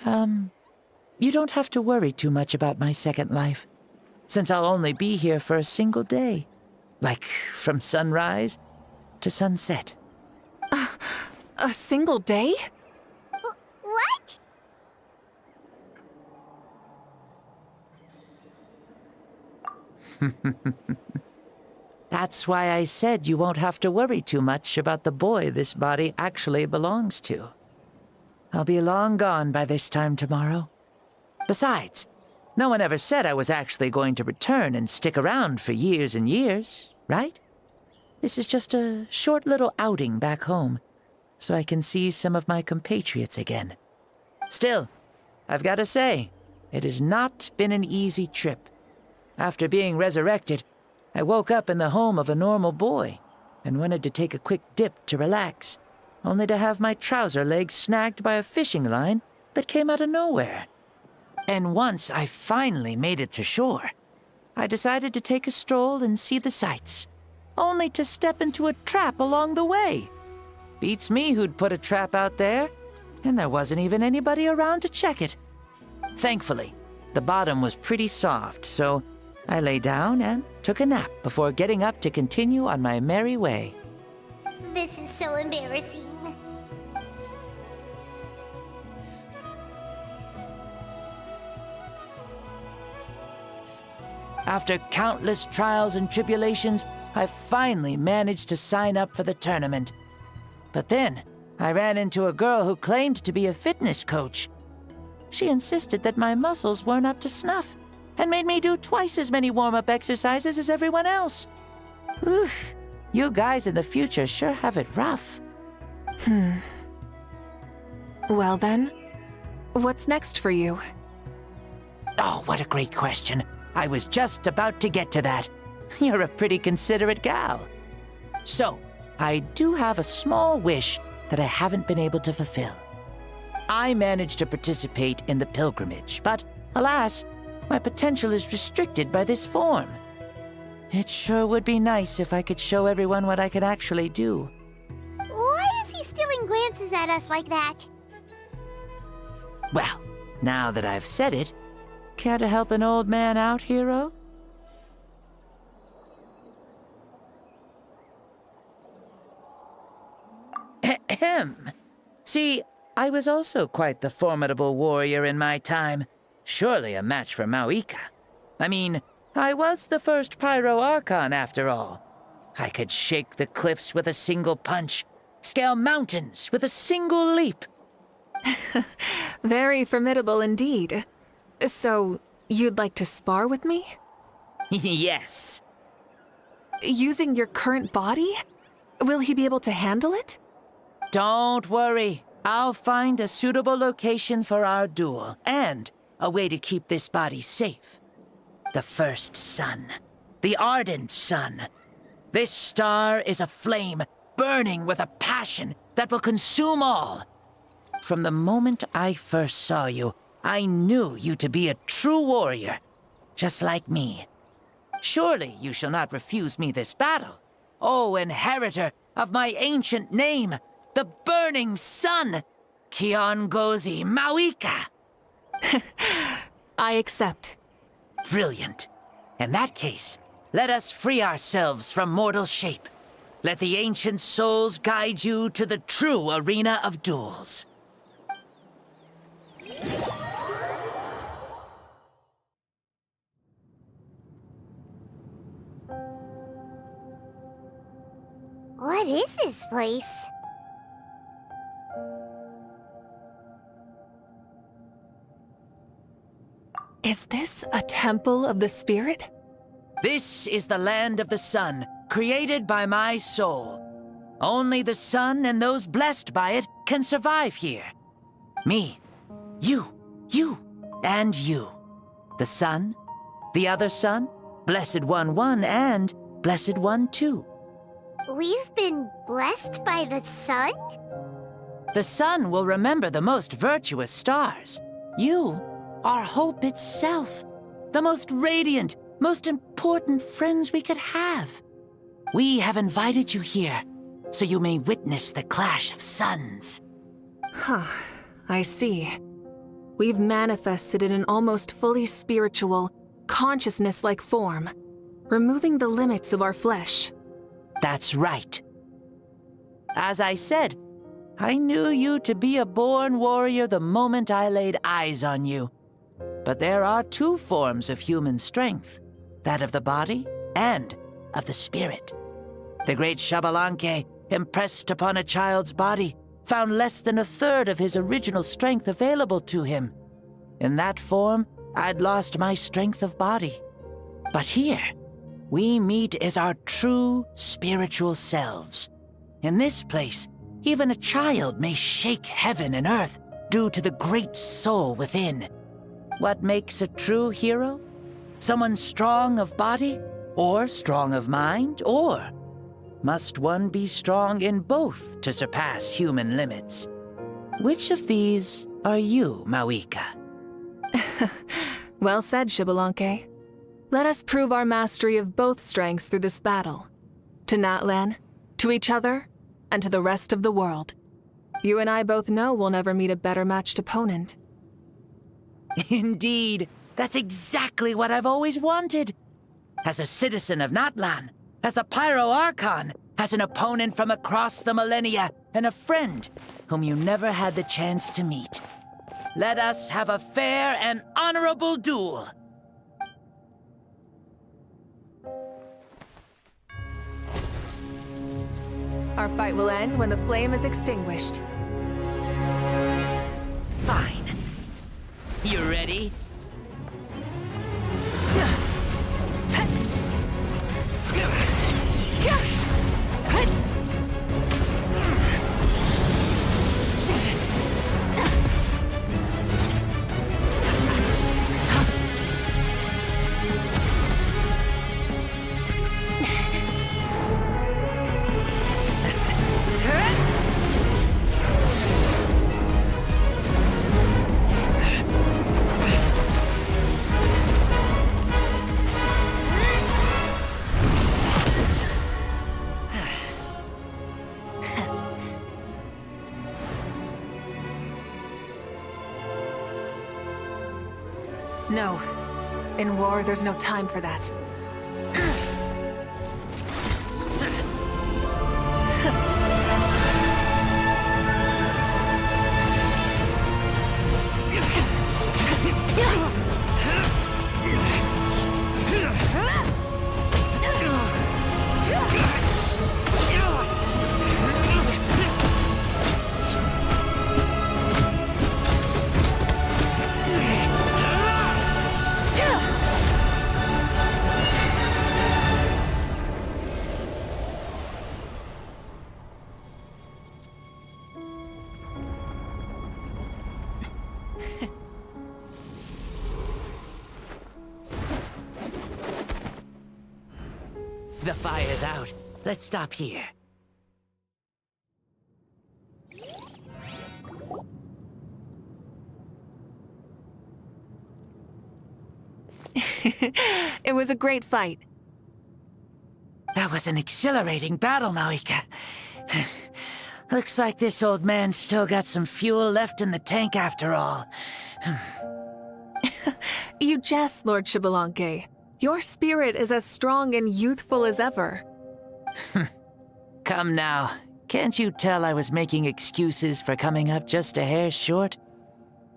you don't have to worry too much about my second life, since I'll only be here for a single day. Like, from sunrise to sunset. A single day? What? That's why I said you won't have to worry too much about the boy this body actually belongs to. I'll be long gone by this time tomorrow. Besides, no one ever said I was actually going to return and stick around for years and years, right? This is just a short little outing back home, so I can see some of my compatriots again. Still, I've got to say, it has not been an easy trip. After being resurrected, I woke up in the home of a normal boy and wanted to take a quick dip to relax, only to have my trouser legs snagged by a fishing line that came out of nowhere. And once I finally made it to shore, I decided to take a stroll and see the sights, only to step into a trap along the way. Beats me who'd put a trap out there, and there wasn't even anybody around to check it. Thankfully, the bottom was pretty soft, so I lay down and took a nap before getting up to continue on my merry way. This is so embarrassing. After countless trials and tribulations, I finally managed to sign up for the tournament. But then, I ran into a girl who claimed to be a fitness coach. She insisted that my muscles weren't up to snuff, and made me do twice as many warm-up exercises as everyone else. Oof, you guys in the future sure have it rough. Well then, what's next for you? Oh, what a great question. I was just about to get to that. You're a pretty considerate gal. So, I do have a small wish that I haven't been able to fulfill. I managed to participate in the pilgrimage, but Alas, my potential is restricted by this form. It sure would be nice if I could show everyone what I could actually do. Why is he stealing glances at us like that? Well, now that I've said it, care to help an old man out, hero? Ahem. See, I was also quite the formidable warrior in my time. Surely a match for Mavuika. I mean, I was the first Pyro Archon after all. I could shake the cliffs with a single punch, scale mountains with a single leap. Very formidable indeed. So, you'd like to spar with me? Yes. Using your current body? Will he be able to handle it? Don't worry. I'll find a suitable location for our duel, and a way to keep this body safe. The first sun. The ardent sun. This star is a flame, burning with a passion that will consume all. From the moment I first saw you, I knew you to be a true warrior, just like me. Surely you shall not refuse me this battle, O inheritor of my ancient name, the burning sun, Kiongozi Mavuika. I accept. Brilliant. In that case, let us free ourselves from mortal shape. Let the ancient souls guide you to the true arena of duels. What is this place? Is this a temple of the spirit? This is the land of the sun, created by my soul. Only the sun and those blessed by it can survive here. Me, you, and you. The sun, the other sun, Blessed One 1, and Blessed One 2. We've been blessed by the sun? The sun will remember the most virtuous stars. You are hope itself, the most radiant, most important friends we could have. We have invited you here, so you may witness the clash of suns. Huh, I see. We've manifested in an almost fully spiritual, consciousness-like form, removing the limits of our flesh. That's right. As I said, I knew you to be a born warrior the moment I laid eyes on you. But there are two forms of human strength, that of the body and of the spirit. The great Xbalanque, impressed upon a child's body, found less than a third of his original strength available to him. In that form, I'd lost my strength of body. But here, we meet as our true spiritual selves. In this place, even a child may shake heaven and earth due to the great soul within. What makes a true hero? Someone strong of body, or strong of mind, or must one be strong in both to surpass human limits? Which of these are you, Mavuika? Well said, Xbalanque. Let us prove our mastery of both strengths through this battle. To Natlan, to each other, and to the rest of the world. You and I both know we'll never meet a better matched opponent. Indeed, that's exactly what I've always wanted. As a citizen of Natlan, as the Pyro Archon, as an opponent from across the millennia, and a friend whom you never had the chance to meet. Let us have a fair and honorable duel. Our fight will end when the flame is extinguished. Fine. You ready? No. In war, there's no time for that. The fire's out. Let's stop here. It was a great fight. That was an exhilarating battle, Mavuika. Looks like this old man's still got some fuel left in the tank after all. You jest, Lord Xbalanque. Your spirit is as strong and youthful as ever. Come now. Can't you tell I was making excuses for coming up just a hair short?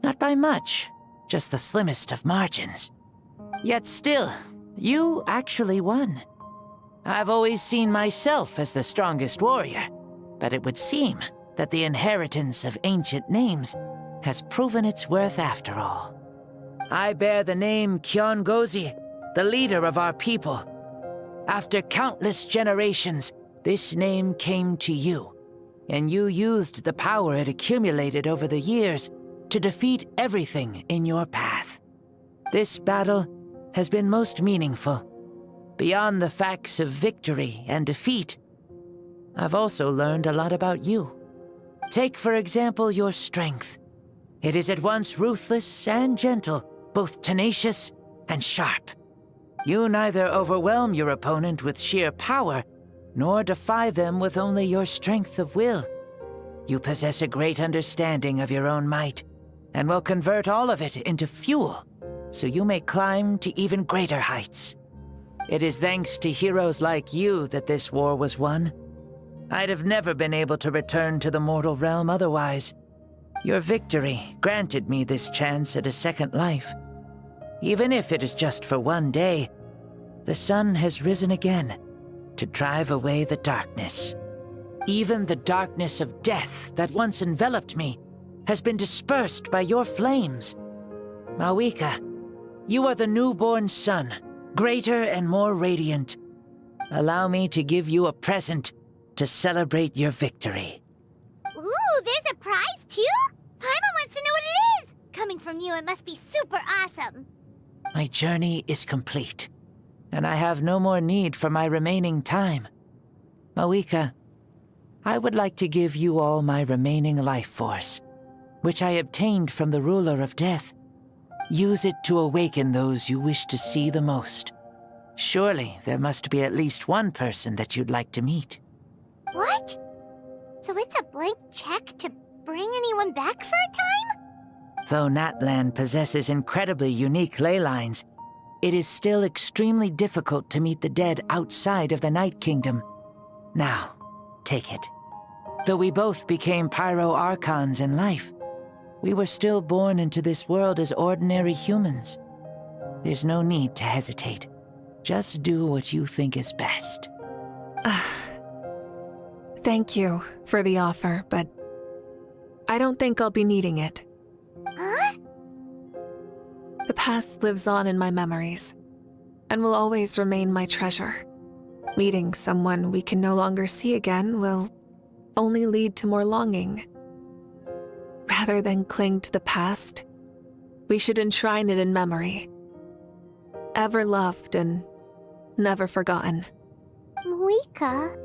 Not by much, just the slimmest of margins. Yet still, you actually won. I've always seen myself as the strongest warrior, but it would seem that the inheritance of ancient names has proven its worth after all. I bear the name Kyongozi, the leader of our people. After countless generations, this name came to you, and you used the power it accumulated over the years to defeat everything in your path. This battle has been most meaningful. Beyond the facts of victory and defeat, I've also learned a lot about you. Take, for example, your strength. It is at once ruthless and gentle, both tenacious and sharp. You neither overwhelm your opponent with sheer power, nor defy them with only your strength of will. You possess a great understanding of your own might, and will convert all of it into fuel, so you may climb to even greater heights. It is thanks to heroes like you that this war was won. I'd have never been able to return to the mortal realm otherwise. Your victory granted me this chance at a second life. Even if it is just for one day, the sun has risen again to drive away the darkness. Even the darkness of death that once enveloped me has been dispersed by your flames. Mavuika, you are the newborn sun, greater and more radiant. Allow me to give you a present to celebrate your victory. Ooh, there's a prize too? Paimon wants to know what it is! Coming from you, it must be super awesome. My journey is complete, and I have no more need for my remaining time. Mavuika, I would like to give you all my remaining life force, which I obtained from the ruler of death. Use it to awaken those you wish to see the most. Surely there must be at least one person that you'd like to meet. What? So it's a blank check to bring anyone back for a time? Though Natlan possesses incredibly unique ley lines, it is still extremely difficult to meet the dead outside of the Night Kingdom. Now, take it. Though we both became Pyro Archons in life, we were still born into this world as ordinary humans. There's no need to hesitate. Just do what you think is best. Thank you for the offer, but I don't think I'll be needing it. Huh? The past lives on in my memories, and will always remain my treasure. Meeting someone we can no longer see again will only lead to more longing. Rather than cling to the past, we should enshrine it in memory. Ever loved and never forgotten. Mavuika.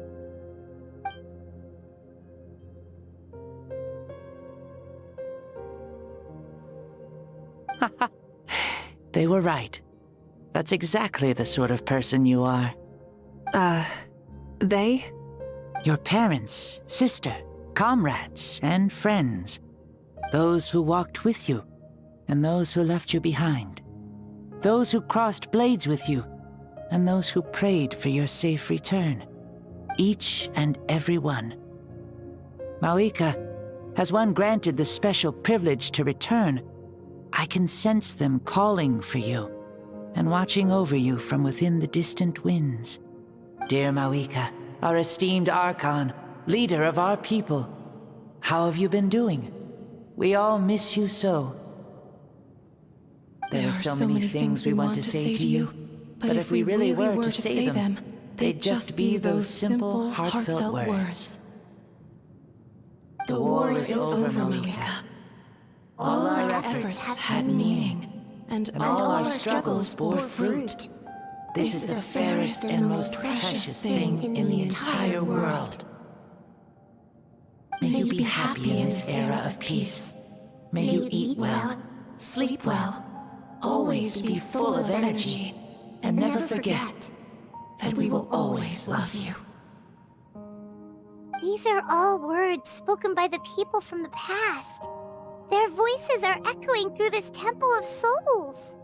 They were right. That's exactly the sort of person you are. They? Your parents, sister, comrades, and friends. Those who walked with you, and those who left you behind. those who crossed blades with you, and those who prayed for your safe return. Each and every one. Mavuika, has one granted the special privilege to return, I can sense them calling for you and watching over you from within the distant winds. Dear Mavuika, our esteemed Archon, leader of our people, how have you been doing? We all miss you so. There are so many things we want to say to you, but if we really were to say them, they'd just be those simple, heartfelt words. The war is over, Mavuika. All our efforts had meaning, and all our struggles bore fruit. This is the fairest and most precious thing in the entire world. May you be happy in this era of peace. May you eat well, sleep well, always be full of energy, and never forget that we will always love you. These are all words spoken by the people from the past. Their voices are echoing through this Temple of Souls.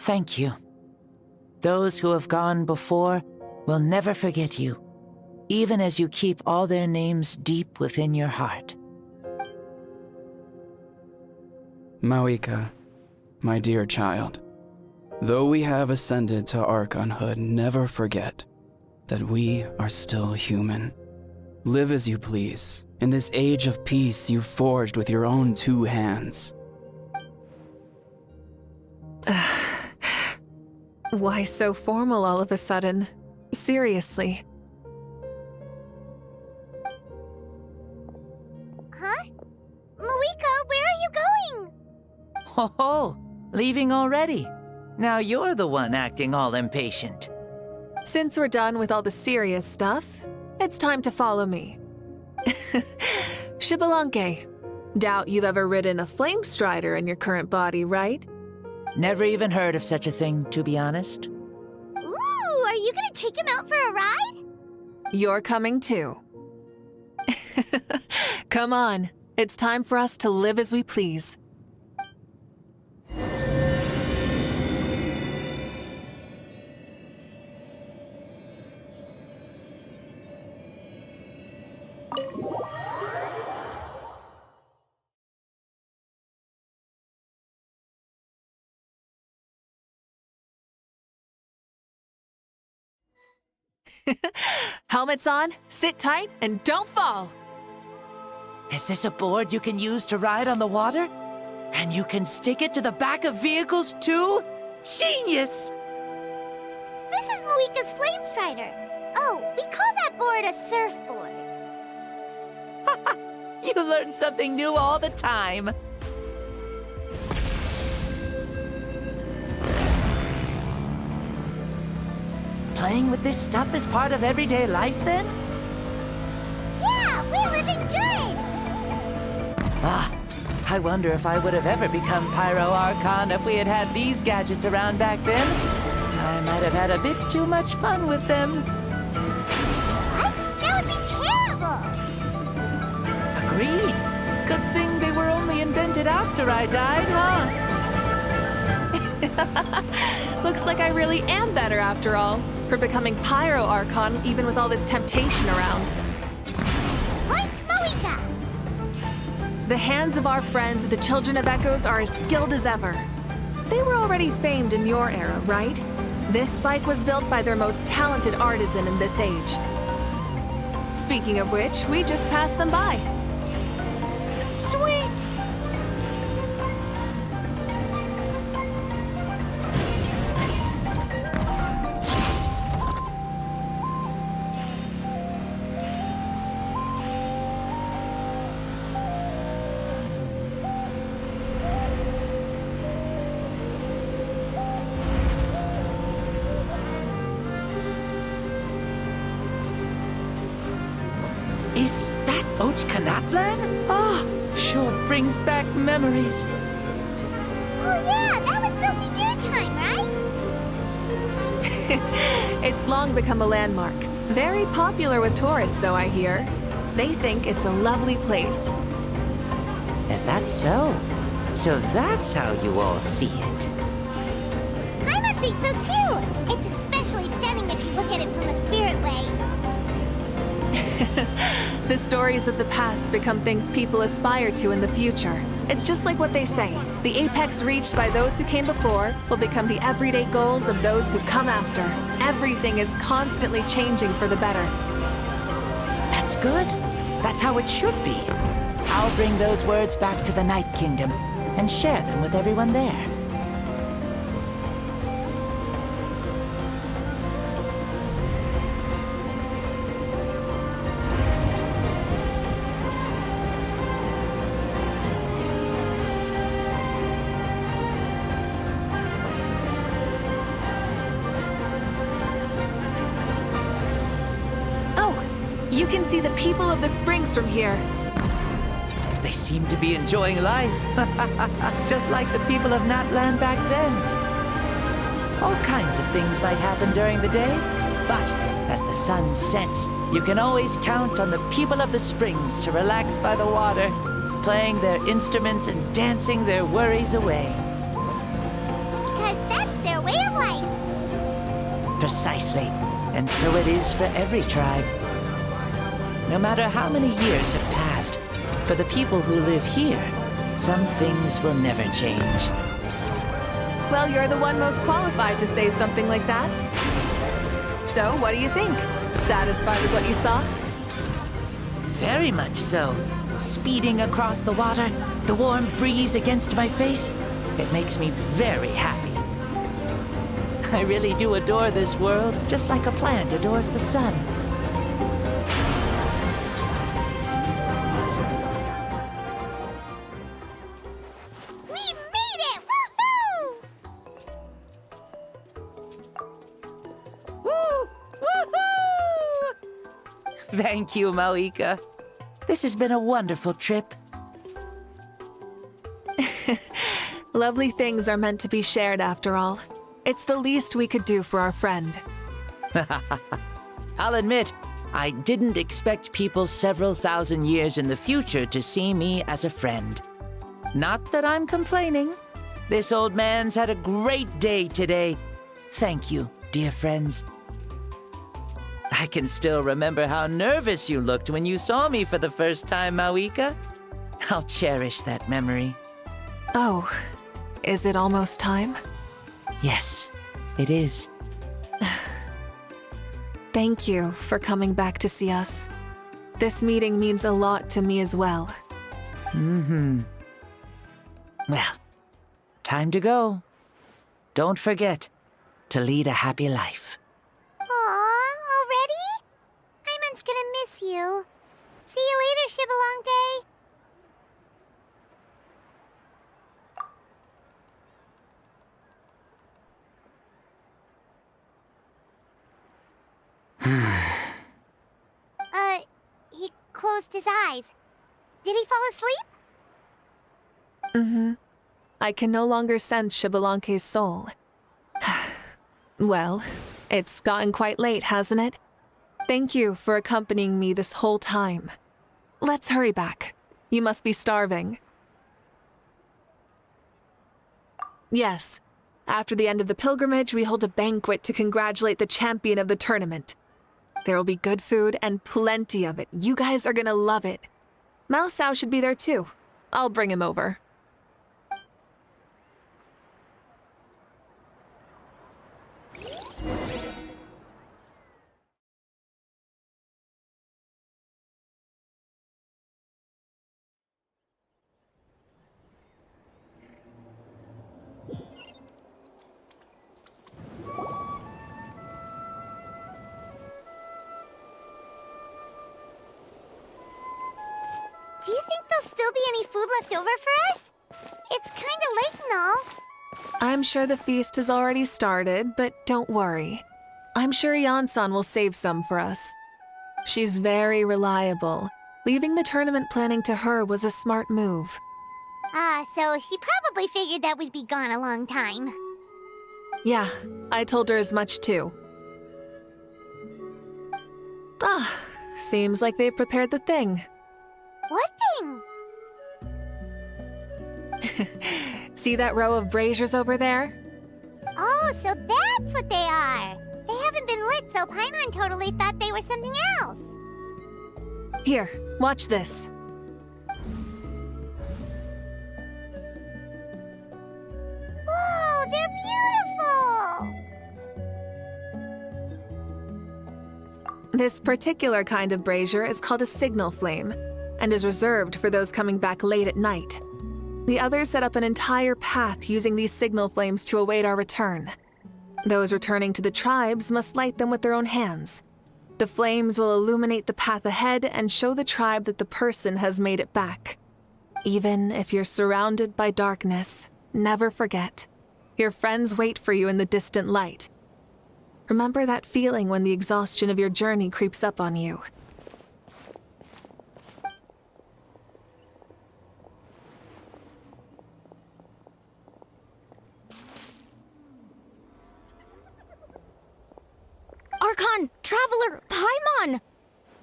Thank you. Those who have gone before will never forget you, even as you keep all their names deep within your heart. Mavuika, my dear child, though we have ascended to Archonhood, never forget that we are still human. Live as you please, in this age of peace you forged with your own 2 hands. Why so formal all of a sudden? Seriously. Huh? Mavuika, where are you going? Ho ho! Leaving already? Now you're the one acting all impatient. Since we're done with all the serious stuff, it's time to follow me. Xbalanque, doubt you've ever ridden a flame strider in your current body, right? Never even heard of such a thing, to be honest. Ooh, are you gonna take him out for a ride? You're coming too. Come on, it's time for us to live as we please. Helmets on, sit tight, and don't fall! Is this a board you can use to ride on the water? And you can stick it to the back of vehicles too? Genius! This is Mavuika's Flame Strider. Oh, we call that board a surfboard. You learn something new all the time. Playing with this stuff is part of everyday life, then? Yeah, we're living good! Ah, I wonder if I would have ever become Pyro Archon if we had had these gadgets around back then. I might have had a bit too much fun with them. What? That would be terrible! Agreed. Good thing they were only invented after I died, huh? Looks like I really am better after all, for becoming Pyro Archon even with all this temptation around. Point Mavuika! The hands of our friends, the Children of Echoes, are as skilled as ever. They were already famed in your era, right? This spike was built by their most talented artisan in this age. Speaking of which, we just passed them by. Sweet! Natlan? Ah, sure brings back memories. Oh yeah, that was built in your time, right? It's long become a landmark. Very popular with tourists, so I hear. They think it's a lovely place. Is that so? So that's how you all see it. Paimon thinks so too. It's especially stunning if you look at it from a spirit way. The stories of the past become things people aspire to in the future. It's just like what they say. The apex reached by those who came before will become the everyday goals of those who come after. Everything is constantly changing for the better. That's good. That's how it should be. I'll bring those words back to the Night Kingdom and share them with everyone there. You can see the people of the springs from here. They seem to be enjoying life. Just like the people of Natlan back then. All kinds of things might happen during the day, but as the sun sets, you can always count on the people of the springs to relax by the water, playing their instruments and dancing their worries away. Because that's their way of life. Precisely. And so it is for every tribe. No matter how many years have passed, for the people who live here, some things will never change. Well, you're the one most qualified to say something like that. So, what do you think? Satisfied with what you saw? Very much so. Speeding across the water, the warm breeze against my face, it makes me very happy. I really do adore this world, just like a plant adores the sun. Thank you, Mavuika. This has been a wonderful trip. Lovely things are meant to be shared after all. It's the least we could do for our friend. I'll admit, I didn't expect people several thousand years in the future to see me as a friend. Not that I'm complaining. This old man's had a great day today. Thank you, dear friends. I can still remember how nervous you looked when you saw me for the first time, Mavuika. I'll cherish that memory. Oh, is it almost time? Yes, it is. Thank you for coming back to see us. This meeting means a lot to me as well. Mm-hmm. Well, time to go. Don't forget to lead a happy life. Aw, already? Paimon's gonna miss you. See you later, Xbalanque. He closed his eyes. Did he fall asleep? Mm-hmm. I can no longer sense Xbalanque's soul. Well, it's gotten quite late, hasn't it? Thank you for accompanying me this whole time. Let's hurry back. You must be starving. Yes. After the end of the pilgrimage, we hold a banquet to congratulate the champion of the tournament. There will be good food and plenty of it. You guys are gonna love it. Mao Sao should be there too. I'll bring him over. Do you think there'll still be any food left over for us? It's kinda late and all. I'm sure the feast has already started, but don't worry. I'm sure Yan-san will save some for us. She's very reliable. Leaving the tournament planning to her was a smart move. So she probably figured that we'd be gone a long time. Yeah, I told her as much too. Ah, seems like they've prepared the thing. What thing? See that row of braziers over there? Oh, so that's what they are. They haven't been lit, so Paimon totally thought they were something else. Here, watch this. Whoa, they're beautiful! This particular kind of brazier is called a signal flame, and is reserved for those coming back late at night. The others set up an entire path using these signal flames to await our return. Those returning to the tribes must light them with their own hands. The flames will illuminate the path ahead and show the tribe that the person has made it back. Even if you're surrounded by darkness, never forget. Your friends wait for you in the distant light. Remember that feeling when the exhaustion of your journey creeps up on you. Archon! Traveler! Paimon!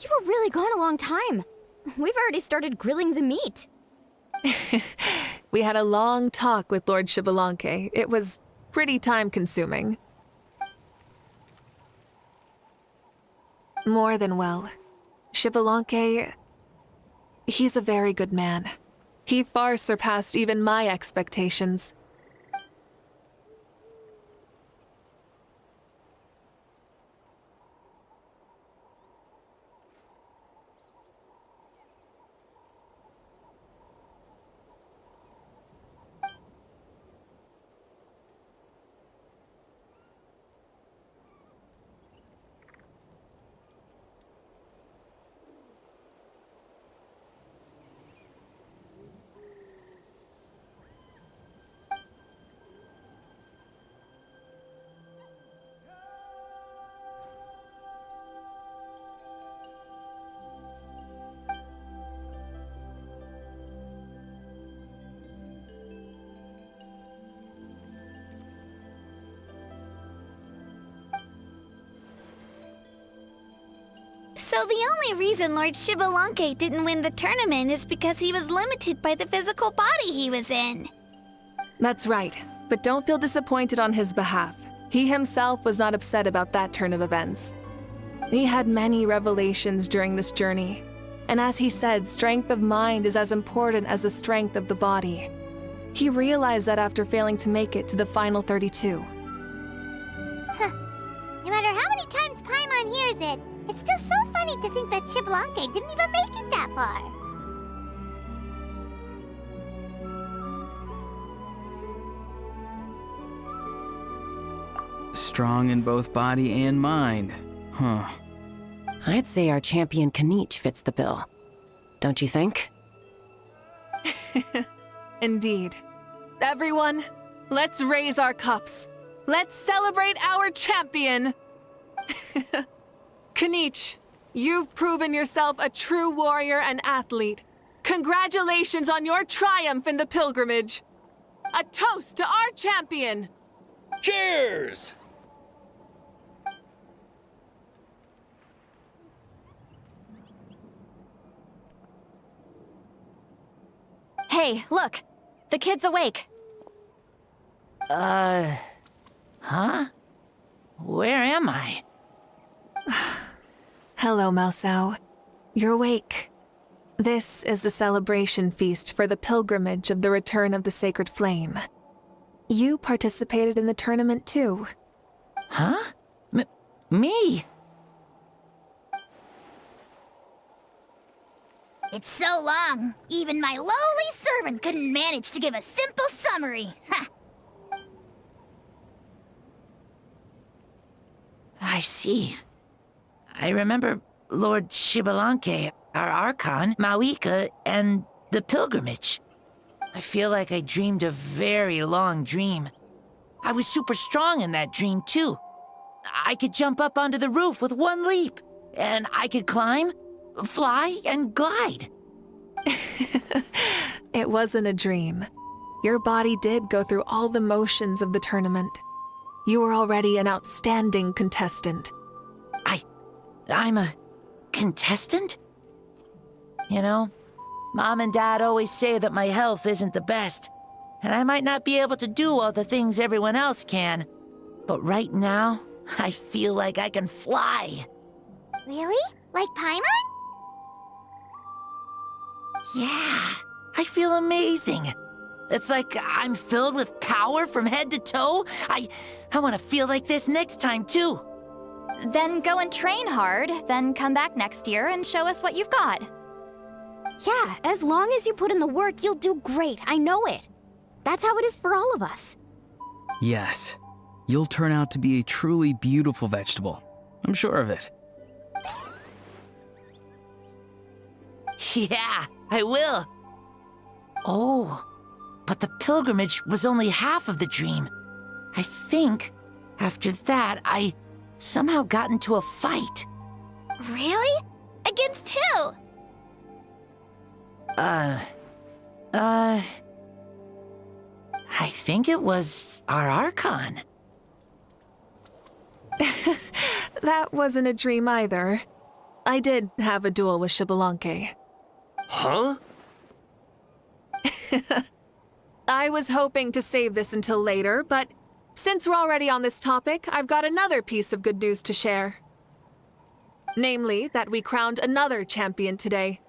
You were really gone a long time. We've already started grilling the meat. We had a long talk with Lord Xbalanque. It was pretty time-consuming. More than well. Xbalanque, he's a very good man. He far surpassed even my expectations. So the only reason Lord Xbalanque didn't win the tournament is because he was limited by the physical body he was in. That's right, but don't feel disappointed on his behalf. He himself was not upset about that turn of events. He had many revelations during this journey, and as he said, strength of mind is as important as the strength of the body. He realized that after failing to make it to the final 32. Huh. No matter how many times Paimon hears it, it's still so funny to think that Xbalanque didn't even make it that far. Strong in both body and mind, huh? I'd say our champion Kaniche fits the bill. Don't you think? Indeed. Everyone, let's raise our cups. Let's celebrate our champion! Kaniche, you've proven yourself a true warrior and athlete. Congratulations on your triumph in the pilgrimage. A toast to our champion! Cheers! Hey, look! The kid's awake. Huh? Where am I? Hello, Mausau. You're awake. This is the celebration feast for the pilgrimage of the return of the sacred flame. You participated in the tournament too. Huh? Me? It's so long, even my lowly servant couldn't manage to give a simple summary. Ha! I see. I remember Lord Xbalanque, our Archon, Mavuika, and the pilgrimage. I feel like I dreamed a very long dream. I was super strong in that dream, too. I could jump up onto the roof with one leap, and I could climb, fly, and glide. It wasn't a dream. Your body did go through all the motions of the tournament. You were already an outstanding contestant. I'm a contestant? You know, Mom and Dad always say that my health isn't the best, and I might not be able to do all the things everyone else can. But right now, I feel like I can fly. Really? Like Paimon? Yeah, I feel amazing. It's like I'm filled with power from head to toe. I want to feel like this next time, too. Then go and train hard, then come back next year and show us what you've got. Yeah, as long as you put in the work, you'll do great. I know it. That's how it is for all of us. Yes, you'll turn out to be a truly beautiful vegetable. I'm sure of it. Yeah, I will. Oh, but the pilgrimage was only half of the dream. I think after that, I somehow got into a fight. Really? Against who? I think it was our Archon. That wasn't a dream either. I did have a duel with Xbalanque. Huh? I was hoping to save this until later, but since we're already on this topic, I've got another piece of good news to share. Namely, that we crowned another champion today.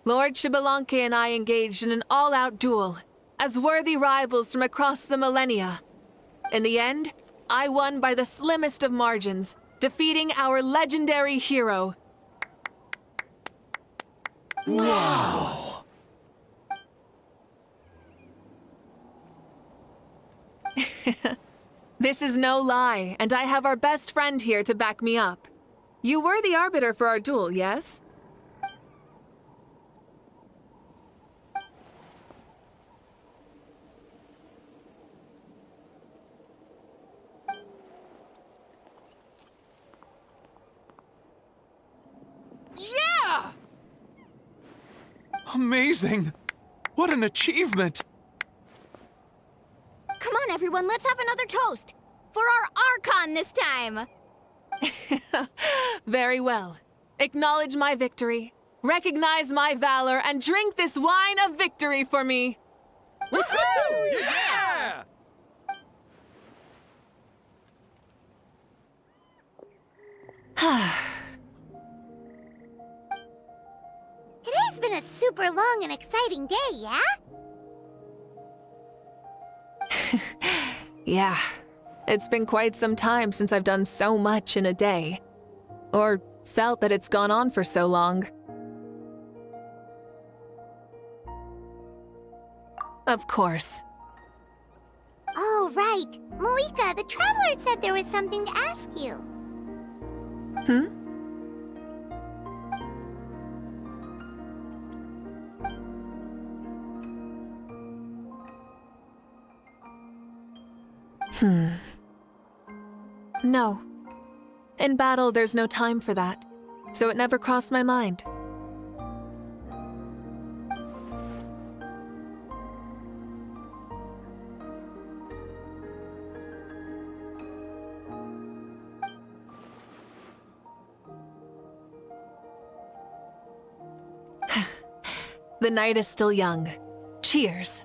Lord Xbalanque and I engaged in an all-out duel, as worthy rivals from across the millennia. In the end, I won by the slimmest of margins, defeating our legendary hero. Wow! This is no lie, and I have our best friend here to back me up. You were the arbiter for our duel, yes? Yeah! Amazing! What an achievement! Come on, everyone, let's have another toast. For our Archon this time. Very well. Acknowledge my victory, recognize my valor, and drink this wine of victory for me. Woohoo! Yeah! Today's been a super long and exciting day, yeah? Yeah. It's been quite some time since I've done so much in a day. Or felt that it's gone on for so long. Of course. Oh, right. Mavuika, the Traveler said there was something to ask you. Hmm? No. In battle, there's no time for that, so it never crossed my mind. The night is still young. Cheers.